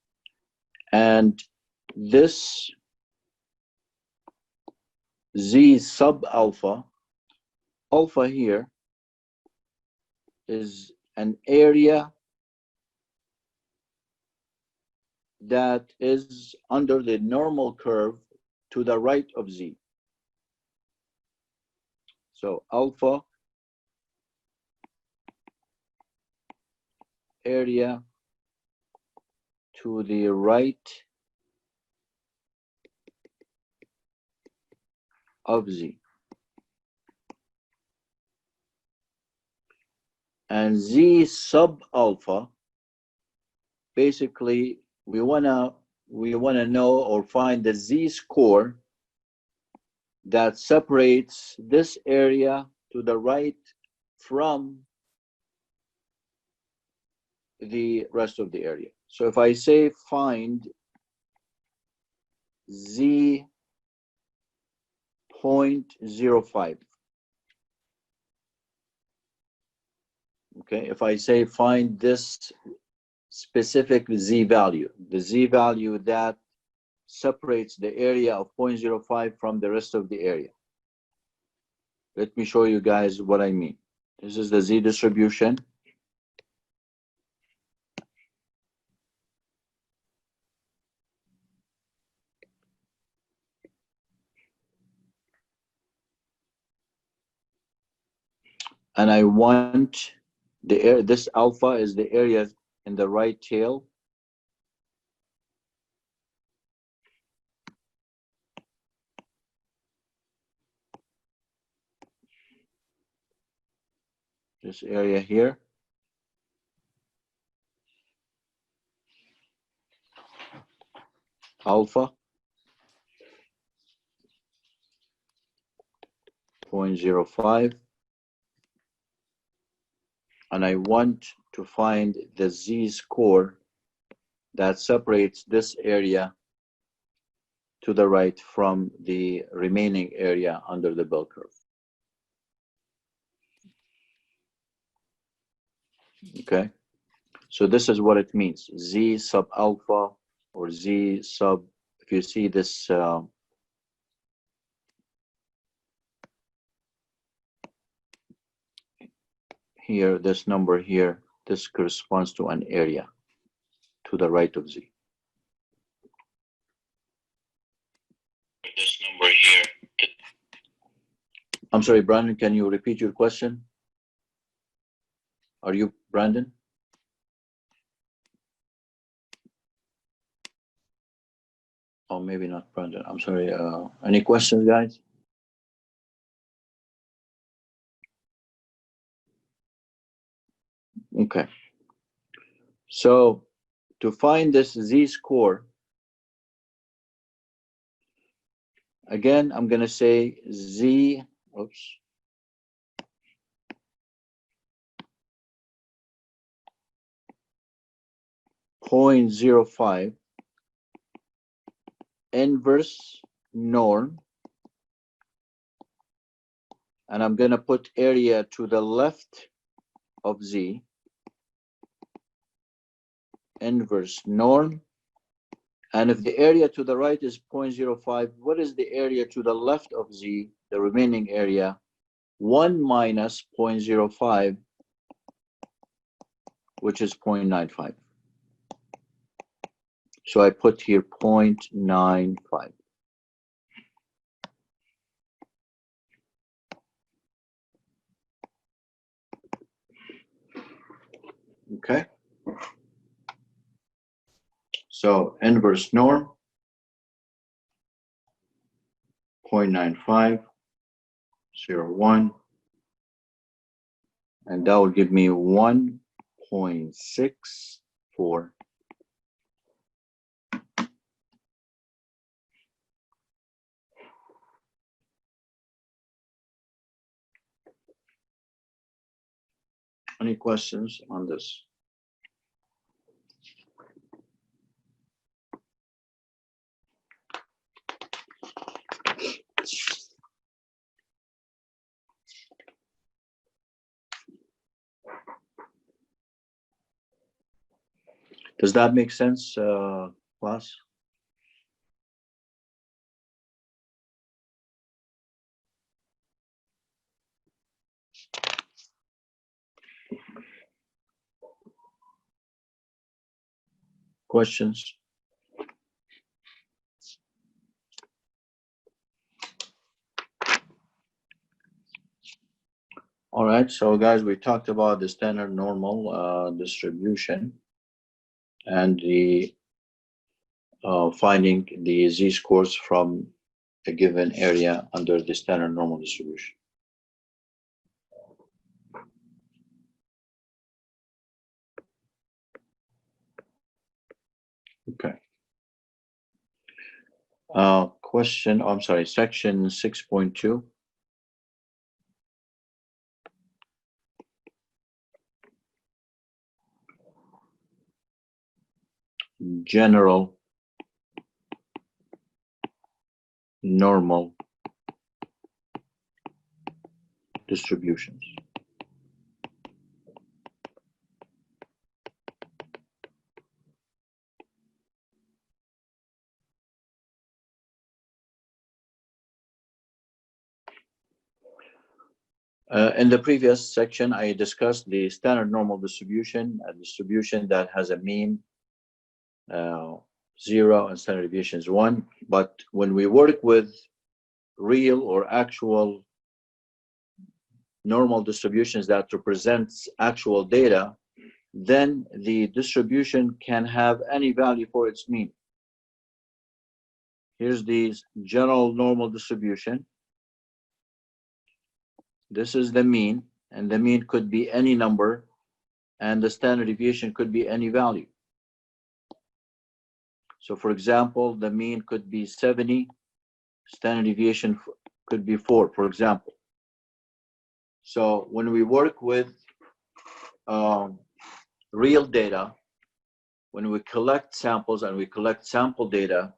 and this Z sub alpha, alpha here is an area that is under the normal curve to the right of Z. So alpha area to the right of Z. And Z sub alpha, basically we wanna know or find the z-score that separates this area to the right from the rest of the area. So if I say find z 0.05, okay, if I say find this specific z value, the z value that separates the area of 0.05 from the rest of the area. Let me show you guys what I mean. This is the z distribution. And I want the area, this alpha is the area in the right tail. This area here. Alpha 0.05. And I want to find the z-score that separates this area to the right from the remaining area under the bell curve. Okay, so this is what it means. Z sub alpha or Z sub, if you see this here, this number here, this corresponds to an area to the right of Z. This number here. I'm sorry, Brandon, can you repeat your question? Are you Brandon? Oh, maybe not Brandon. I'm sorry. Any questions, guys? Okay. So to find this Z-score, again, I'm going to say Z, oops. .05 inverse norm, and I'm going to put area to the left of Z, inverse norm, and if the area to the right is 0.05, what is the area to the left of Z, the remaining area? 1 minus 0.05, which is 0.95. So I put here 0.95. Okay. So inverse norm, 0.95, 0.1, and that will give me 1.64. Any questions on this? Does that make sense, class? Questions? All right, so guys, we talked about the standard normal distribution and the finding the Z-scores from a given area under the standard normal distribution. Okay. Question, I'm sorry, section 6.2. General normal distributions. In the previous section, I discussed the standard normal distribution, a distribution that has a mean 0 and standard deviation is 1. But when we work with real or actual normal distributions that represents actual data, then the distribution can have any value for its mean. Here's the general normal distribution. This is the mean, and the mean could be any number, and the standard deviation could be any value. So for example, the mean could be 70, standard deviation could be 4, for example. So when we work with real data, when we collect samples and we collect sample data,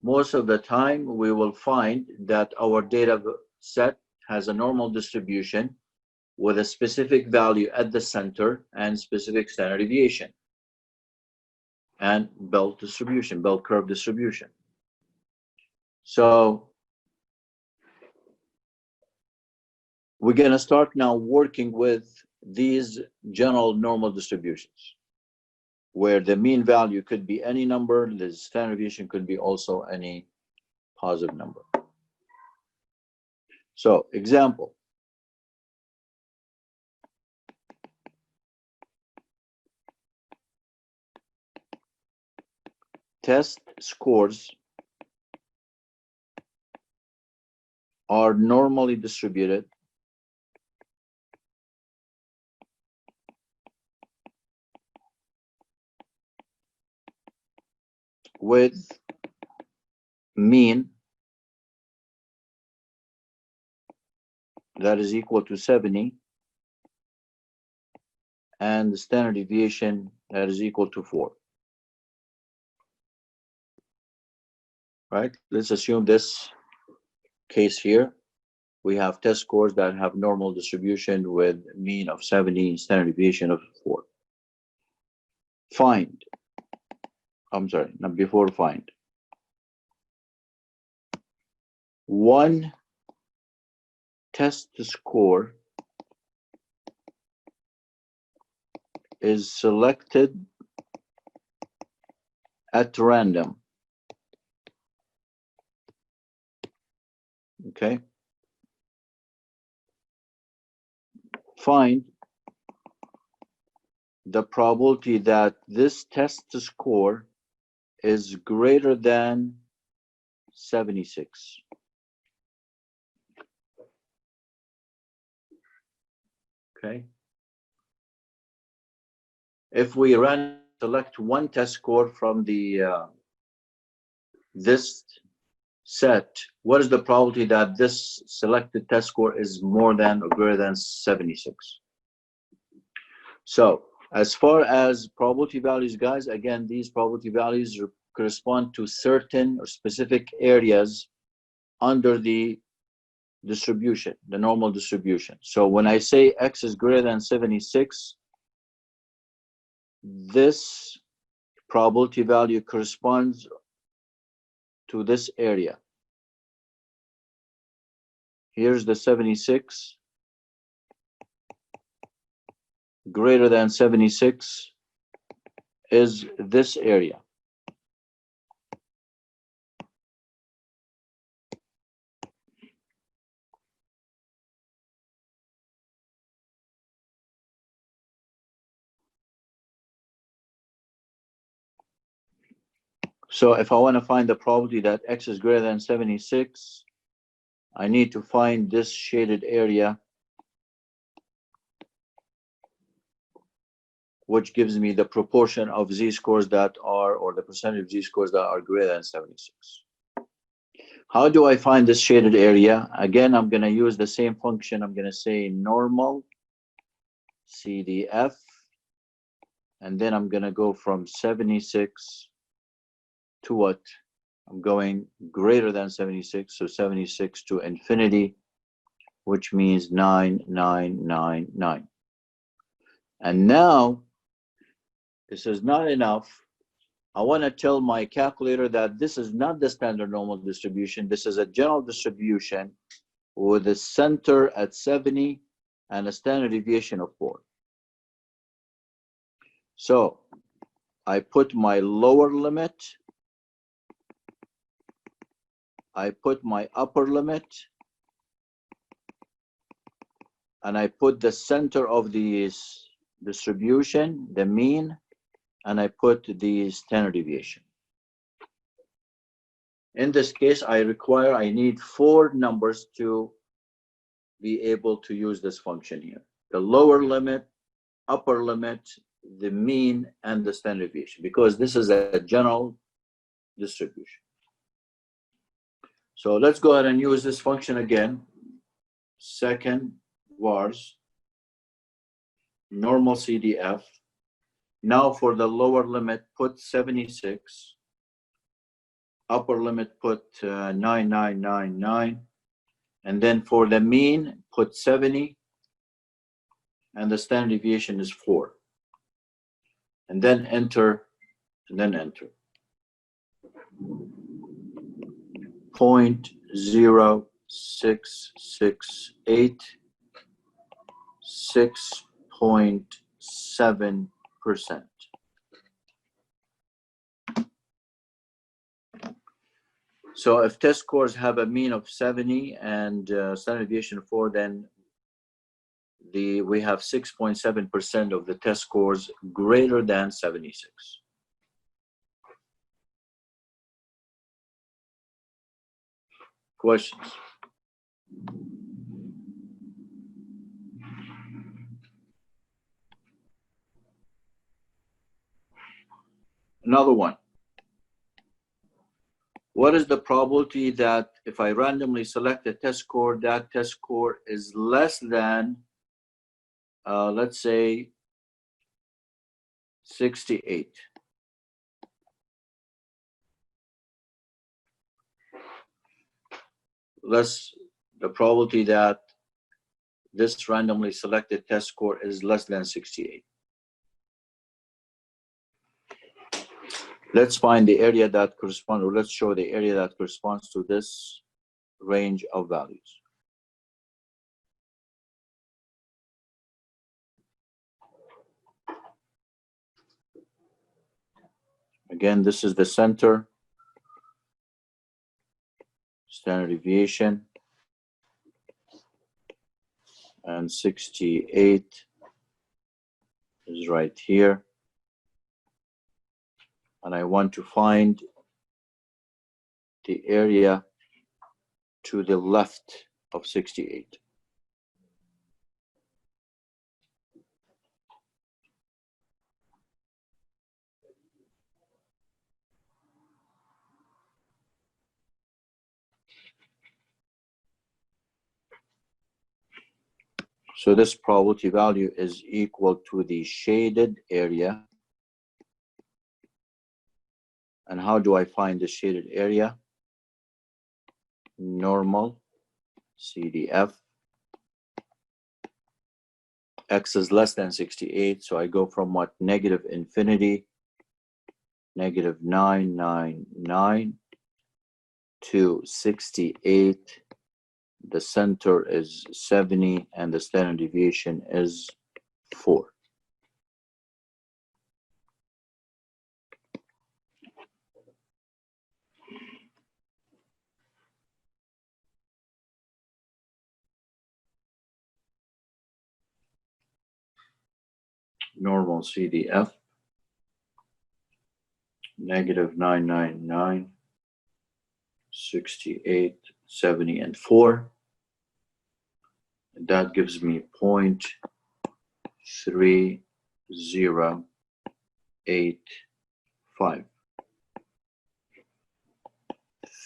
most of the time we will find that our data set has a normal distribution with a specific value at the center and specific standard deviation and bell distribution, bell curve distribution. So we're going to start now working with these general normal distributions, where the mean value could be any number, the standard deviation could be also any positive number. So, example. Test scores are normally distributed with mean that is equal to 70 and the standard deviation that is equal to 4. Right? Let's assume this case here. We have test scores that have normal distribution with mean of 70, standard deviation of 4. Find. I'm sorry, not before find. One test score is selected at random. Okay. Find the probability that this test score is greater than 76. Okay. If we select one test score from the this set, what is the probability that this selected test score is more than or greater than 76? So, as far as probability values, guys, again, these probability values correspond to certain or specific areas under the distribution, the normal distribution. So when I say X is greater than 76, this probability value corresponds to this area. Here's the 76. Greater than 76 is this area. So if I want to find the probability that X is greater than 76, I need to find this shaded area, which gives me the proportion of z-scores that are, or the percentage of z-scores that are greater than 76. How do I find this shaded area? Again, I'm going to use the same function. I'm going to say normal CDF, and then I'm going to go from 76 to what? I'm going greater than 76, so 76 to infinity, which means 9999. And now, this is not enough. I want to tell my calculator that this is not the standard normal distribution. This is a general distribution with a center at 70 and a standard deviation of 4. So I put my lower limit, I put my upper limit, and I put the center of the distribution, the mean, and I put the standard deviation. In this case, I need 4 numbers to be able to use this function here. The lower limit, upper limit, the mean, and the standard deviation, because this is a general distribution. So let's go ahead and use this function again. Second vars, normal CDF. Now for the lower limit, put 76. Upper limit, put 9999. And then for the mean, put 70. And the standard deviation is 4. And then enter, and then enter. 0.0668, 0.7%. So if test scores have a mean of 70 and standard deviation of 4, then we have 6.7% of the test scores greater than 76. Questions? Another one. What is the probability that if I randomly select a test score, that test score is less than, let's say, 68? The probability that this randomly selected test score is less than 68. Let's find the area that corresponds, or let's show the area that corresponds to this range of values. Again, this is the center, standard deviation, and 68 is right here. And I want to find the area to the left of 68. So this probability value is equal to the shaded area. And how do I find the shaded area? Normal, CDF. X is less than 68, so I go from what? Negative infinity, negative 999 to 68. The center is 70 and the standard deviation is 4. Normal CDF, negative 999, 68, 70, and 4. That gives me 0.3085,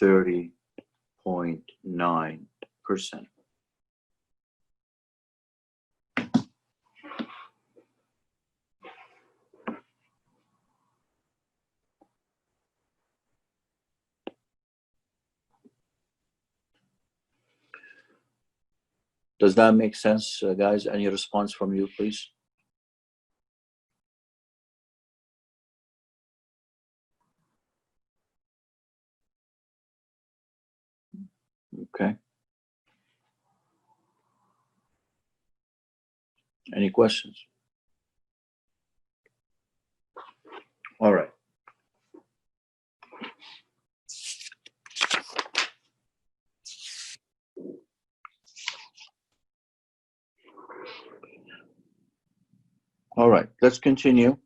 30.9%. Does that make sense, guys? Any response from you, please? Okay. Any questions? All right. All right, let's continue.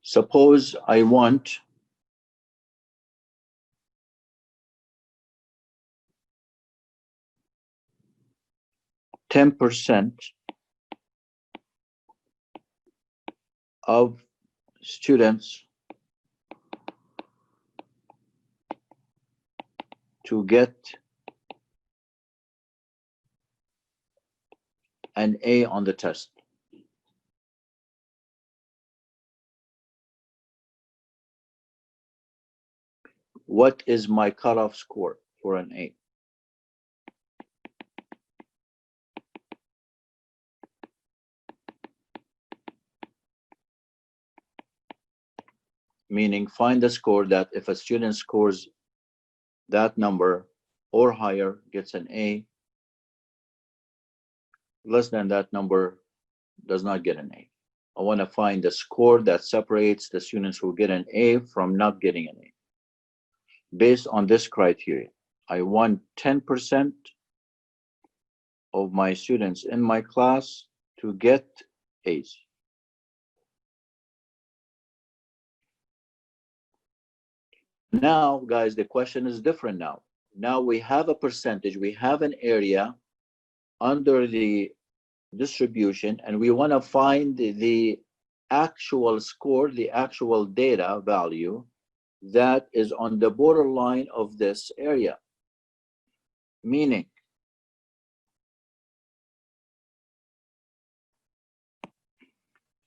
Suppose I want %10 of students to get an A on the test. What is my cutoff score for an A? meaning find the score that if a student scores that number or higher, gets an A, less than that number does not get an A. I want to find the score that separates the students who get an A from not getting an A. Based on this criteria, I want 10% of my students in my class to get A's. Now, guys, the question is different now. Now we have a percentage, we have an area under the distribution, and we want to find the actual score, the actual data value that is on the borderline of this area. Meaning,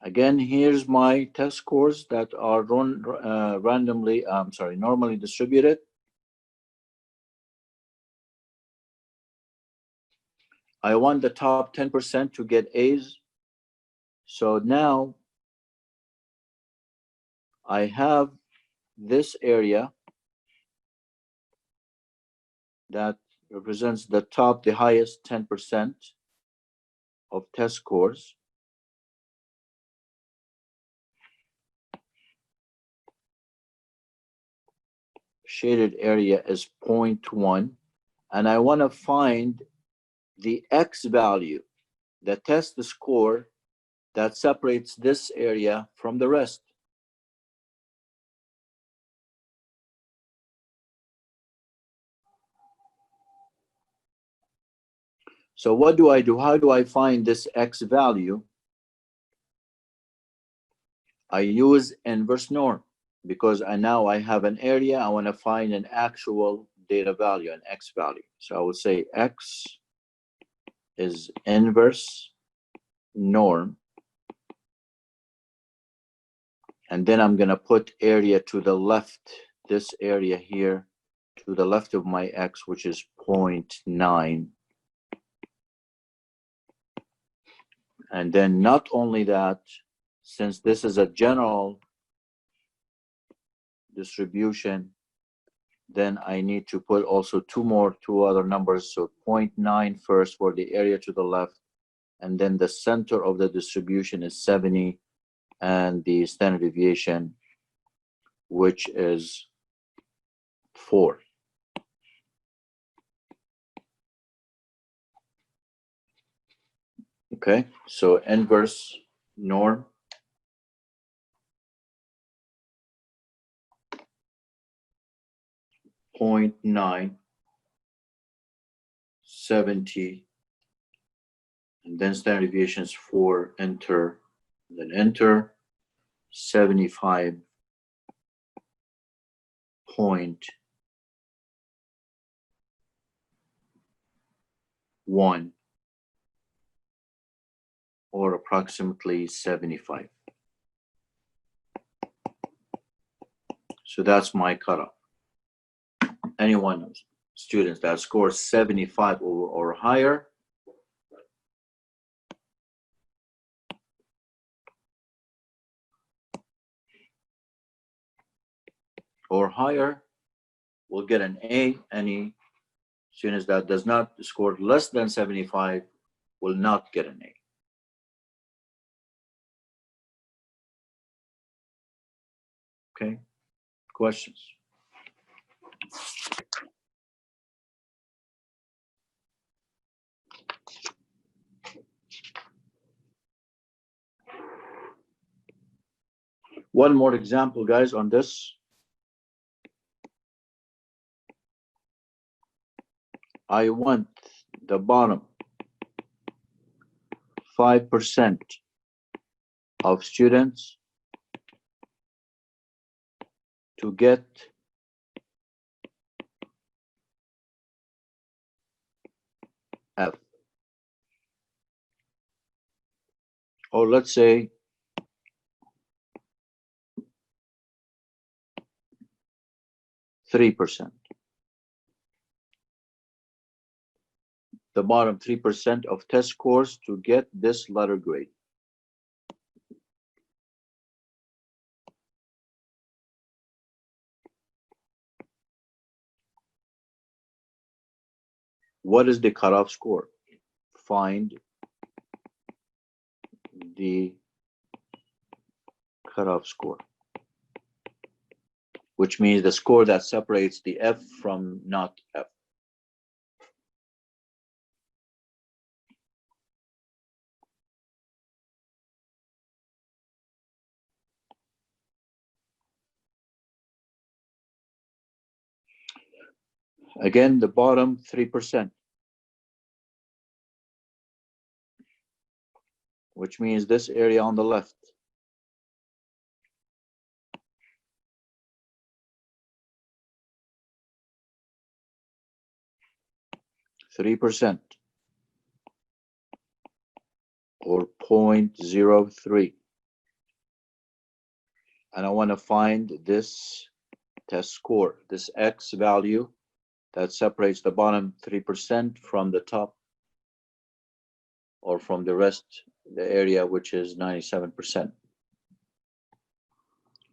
again, here's my test scores that are normally distributed. I want the top 10% to get A's. So now I have this area that represents the highest 10% of test scores. Shaded area is 0.1, and I want to find the X value, the test score that separates this area from the rest. So what do I do? How do I find this X value? I use inverse norm because now I have an area. I want to find an actual data value, an X value. So I will say X is inverse norm. And then I'm going to put area to the left, this area here to the left of my X, which is 0.9. And then not only that, since this is a general distribution, then I need to put also two other numbers. So 0.9 first for the area to the left, and then the center of the distribution is 70, and the standard deviation, which is 4. Okay, so inverse norm. .9, 70, and then standard deviation is 4, enter, and then enter, 75.1, or approximately 75. So that's my cutoff. Anyone, students that scores 75 or higher, will get an A. Any students that does not score less than 75 will not get an A. Okay, questions? One more example, guys, on this. I want the bottom 5% of students to get F. Or let's say 3%. The bottom 3% of test scores to get this letter grade. what is the cutoff score? Find the cutoff score, which means the score that separates the F from not F. Again, the bottom 3%, which means this area on the left. %, or 0.03. And I want to find this test score, this X value that separates the bottom 3% from the top, or from the rest, the area which is 97%.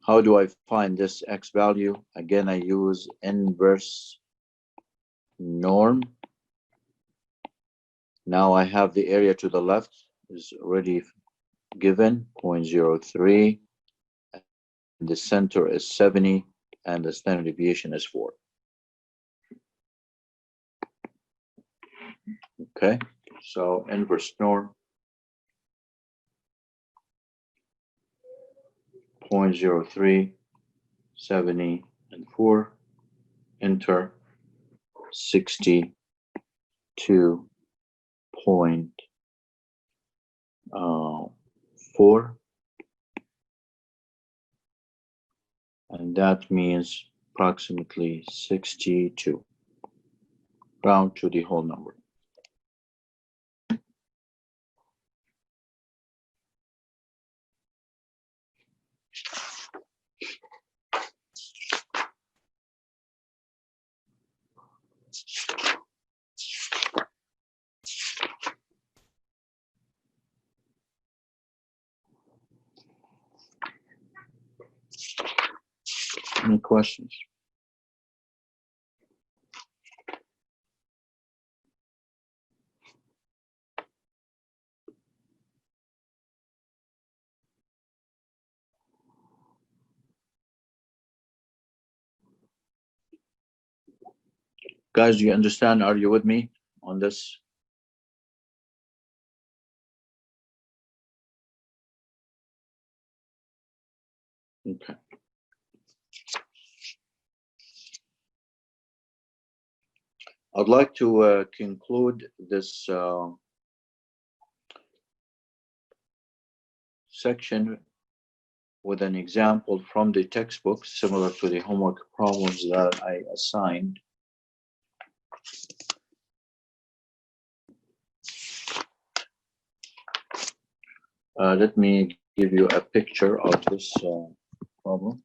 How do I find this X value? Again, I use inverse norm. Now I have the area to the left is already given, 0.03. The center is 70, and the standard deviation is 4. Okay, so inverse norm, 0.03, 70, and 4. Enter 62.4. And that means approximately 62. Round to the whole number. Any questions? Guys, do you understand? Are you with me on this? Okay. I'd like to conclude this section with an example from the textbook, similar to the homework problems that I assigned. Let me give you a picture of this problem.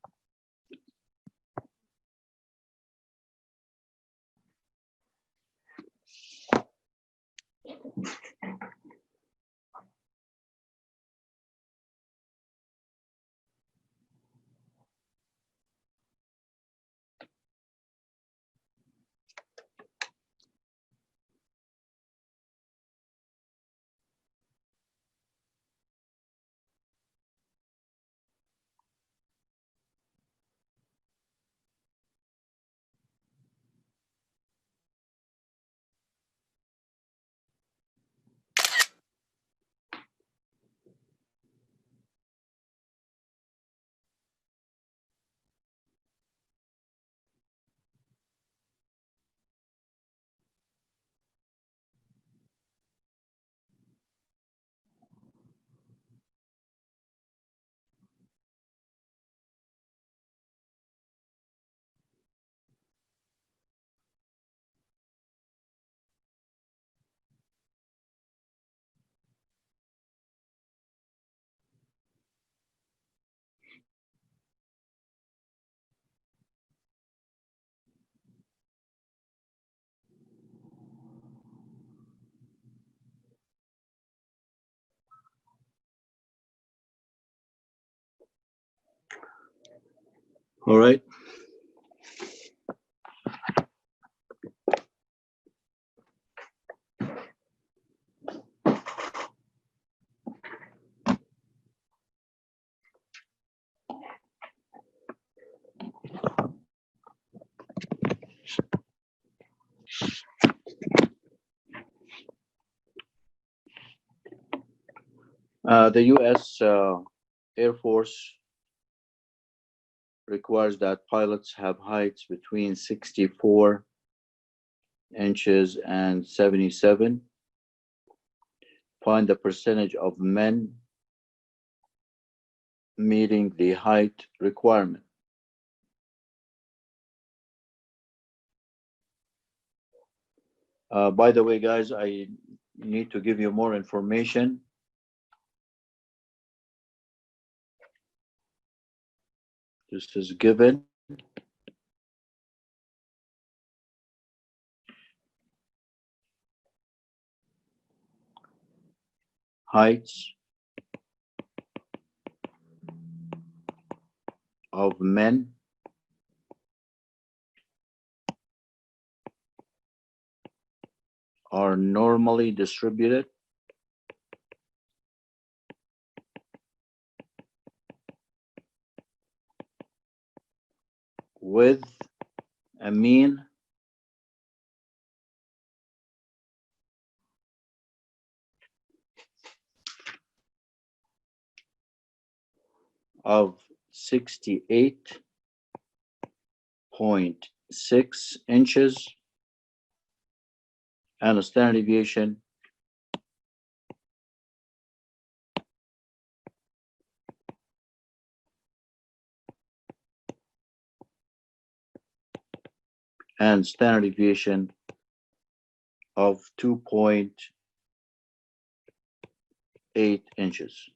All right. The U.S. Air Force requires that pilots have heights between 64 inches and 77. Find the percentage of men meeting the height requirement. By the way, guys, I need to give you more information. This is given. Heights of men are normally distributed with a mean of 68.6 inches and a standard deviation of 2.8 inches.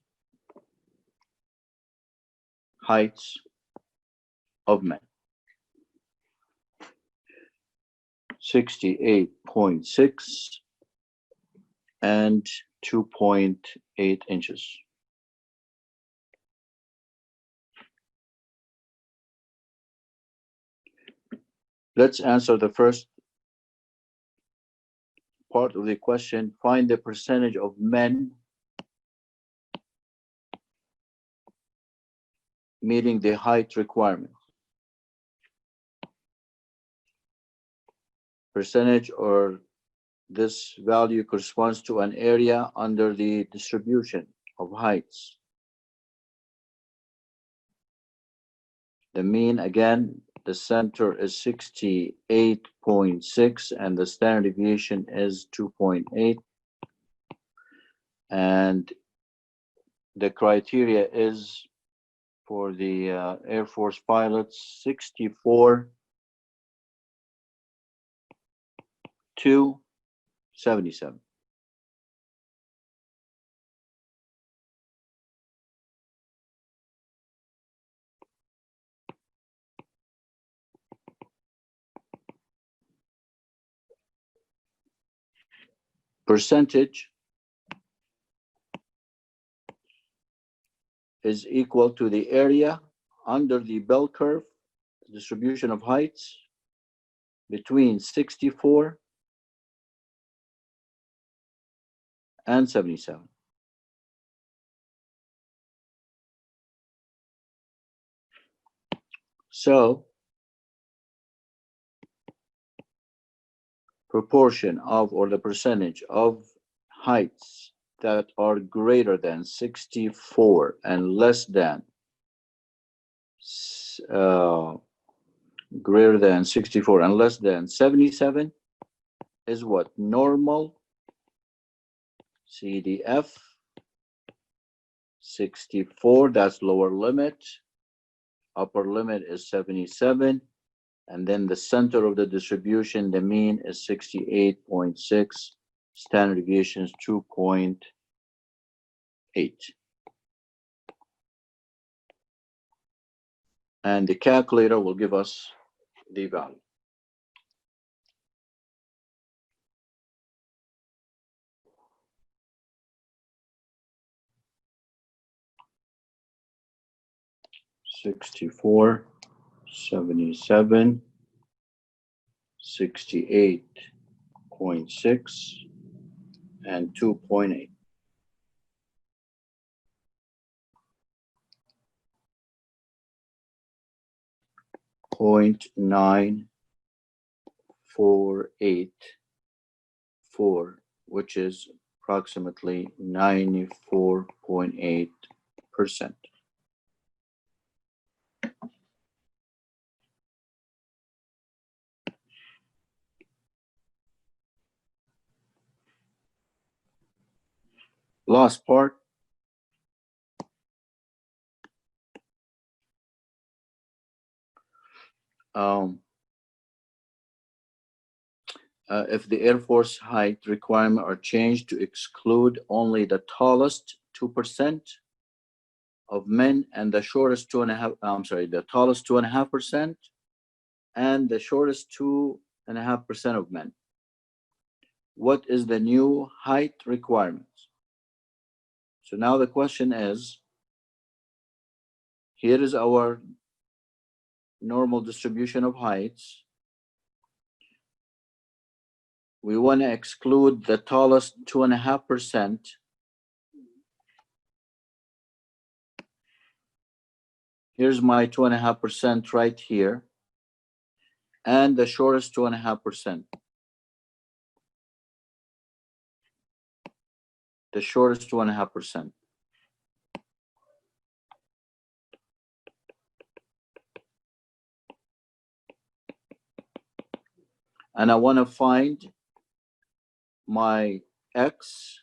Heights of men. 68.6 and 2.8 inches. Let's answer the first part of the question. Find the percentage of men meeting the height requirement. Percentage, or this value corresponds to an area under the distribution of heights. The mean, again, the center is 68.6 and the standard deviation is 2.8. And the criteria is for the Air Force pilots 64 to 77. Percentage is equal to the area under the bell curve distribution of heights between 64 and 77. So proportion of, or the percentage of heights that are greater than 64 and less than greater than 64 and less than 77 is what? Normal, CDF. 64, that's lower limit. Upper limit is 77. And then the center of the distribution, the mean is 68.6. Standard deviation is 2.8. And the calculator will give us the value. $64, $77, 68.6, and 2.8. .9 484, which is approximately 94.8%. Last part. If the Air Force height requirement are changed to exclude only the tallest 2% of men and the shortest the tallest 2.5% and the shortest 2.5% of men. What is the new height requirement? So now the question is, here is our normal distribution of heights. We want to exclude the tallest 2.5%. Here's my 2.5% right here, and the shortest 2.5%. The shortest 2.5%. And I want to find my X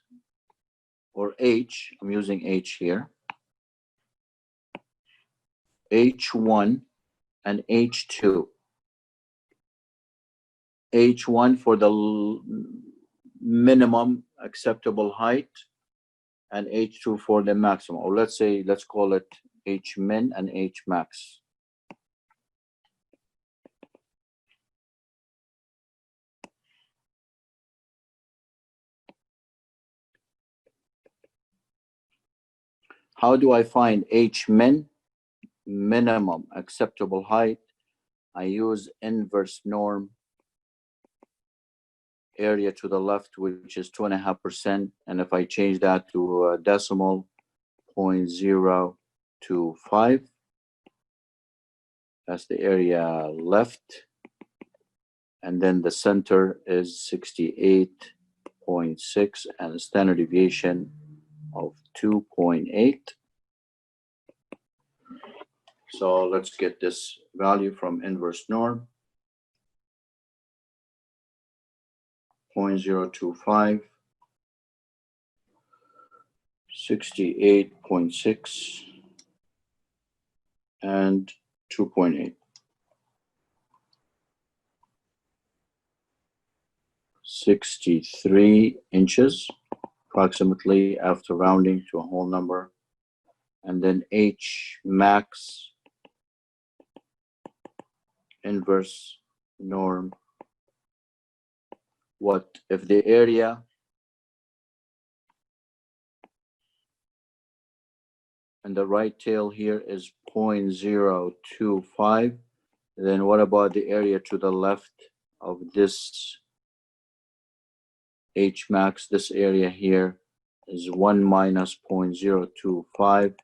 or H, I'm using H here, H1 and H2. H1 for the minimum acceptable height and H2 for the maximum, or let's call it H min and H max. How do I find H min, minimum acceptable height? I use inverse norm, area to the left, which is 2.5%, and if I change that to a decimal, 0.025, that's the area left, and then the center is 68.6 and a standard deviation of 2.8. So let's get this value from inverse norm. 0.025, 68.6, and 2.8. 63 inches, approximately, after rounding to a whole number. And then H max, inverse norm. What if the area and the right tail here is 0.025, then what about the area to the left of this H max? This area here is 1 minus 0.025,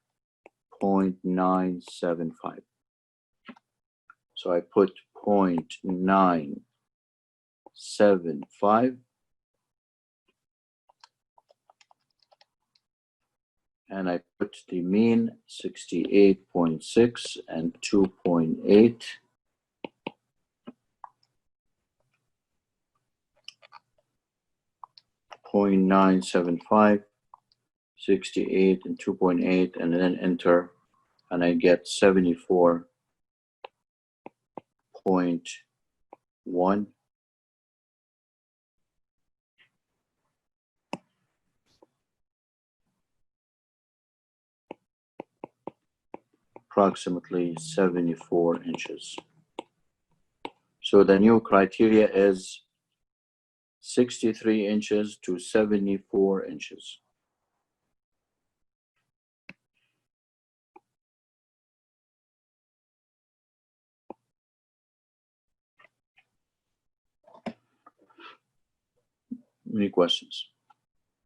0.975. So I put 0.975, and I put the mean 68.6 and 2.8. .975, 68 and 2.8, and then enter, and I get 74.1. Approximately 74 inches. So the new criteria is 63 inches to 74 inches. Any questions?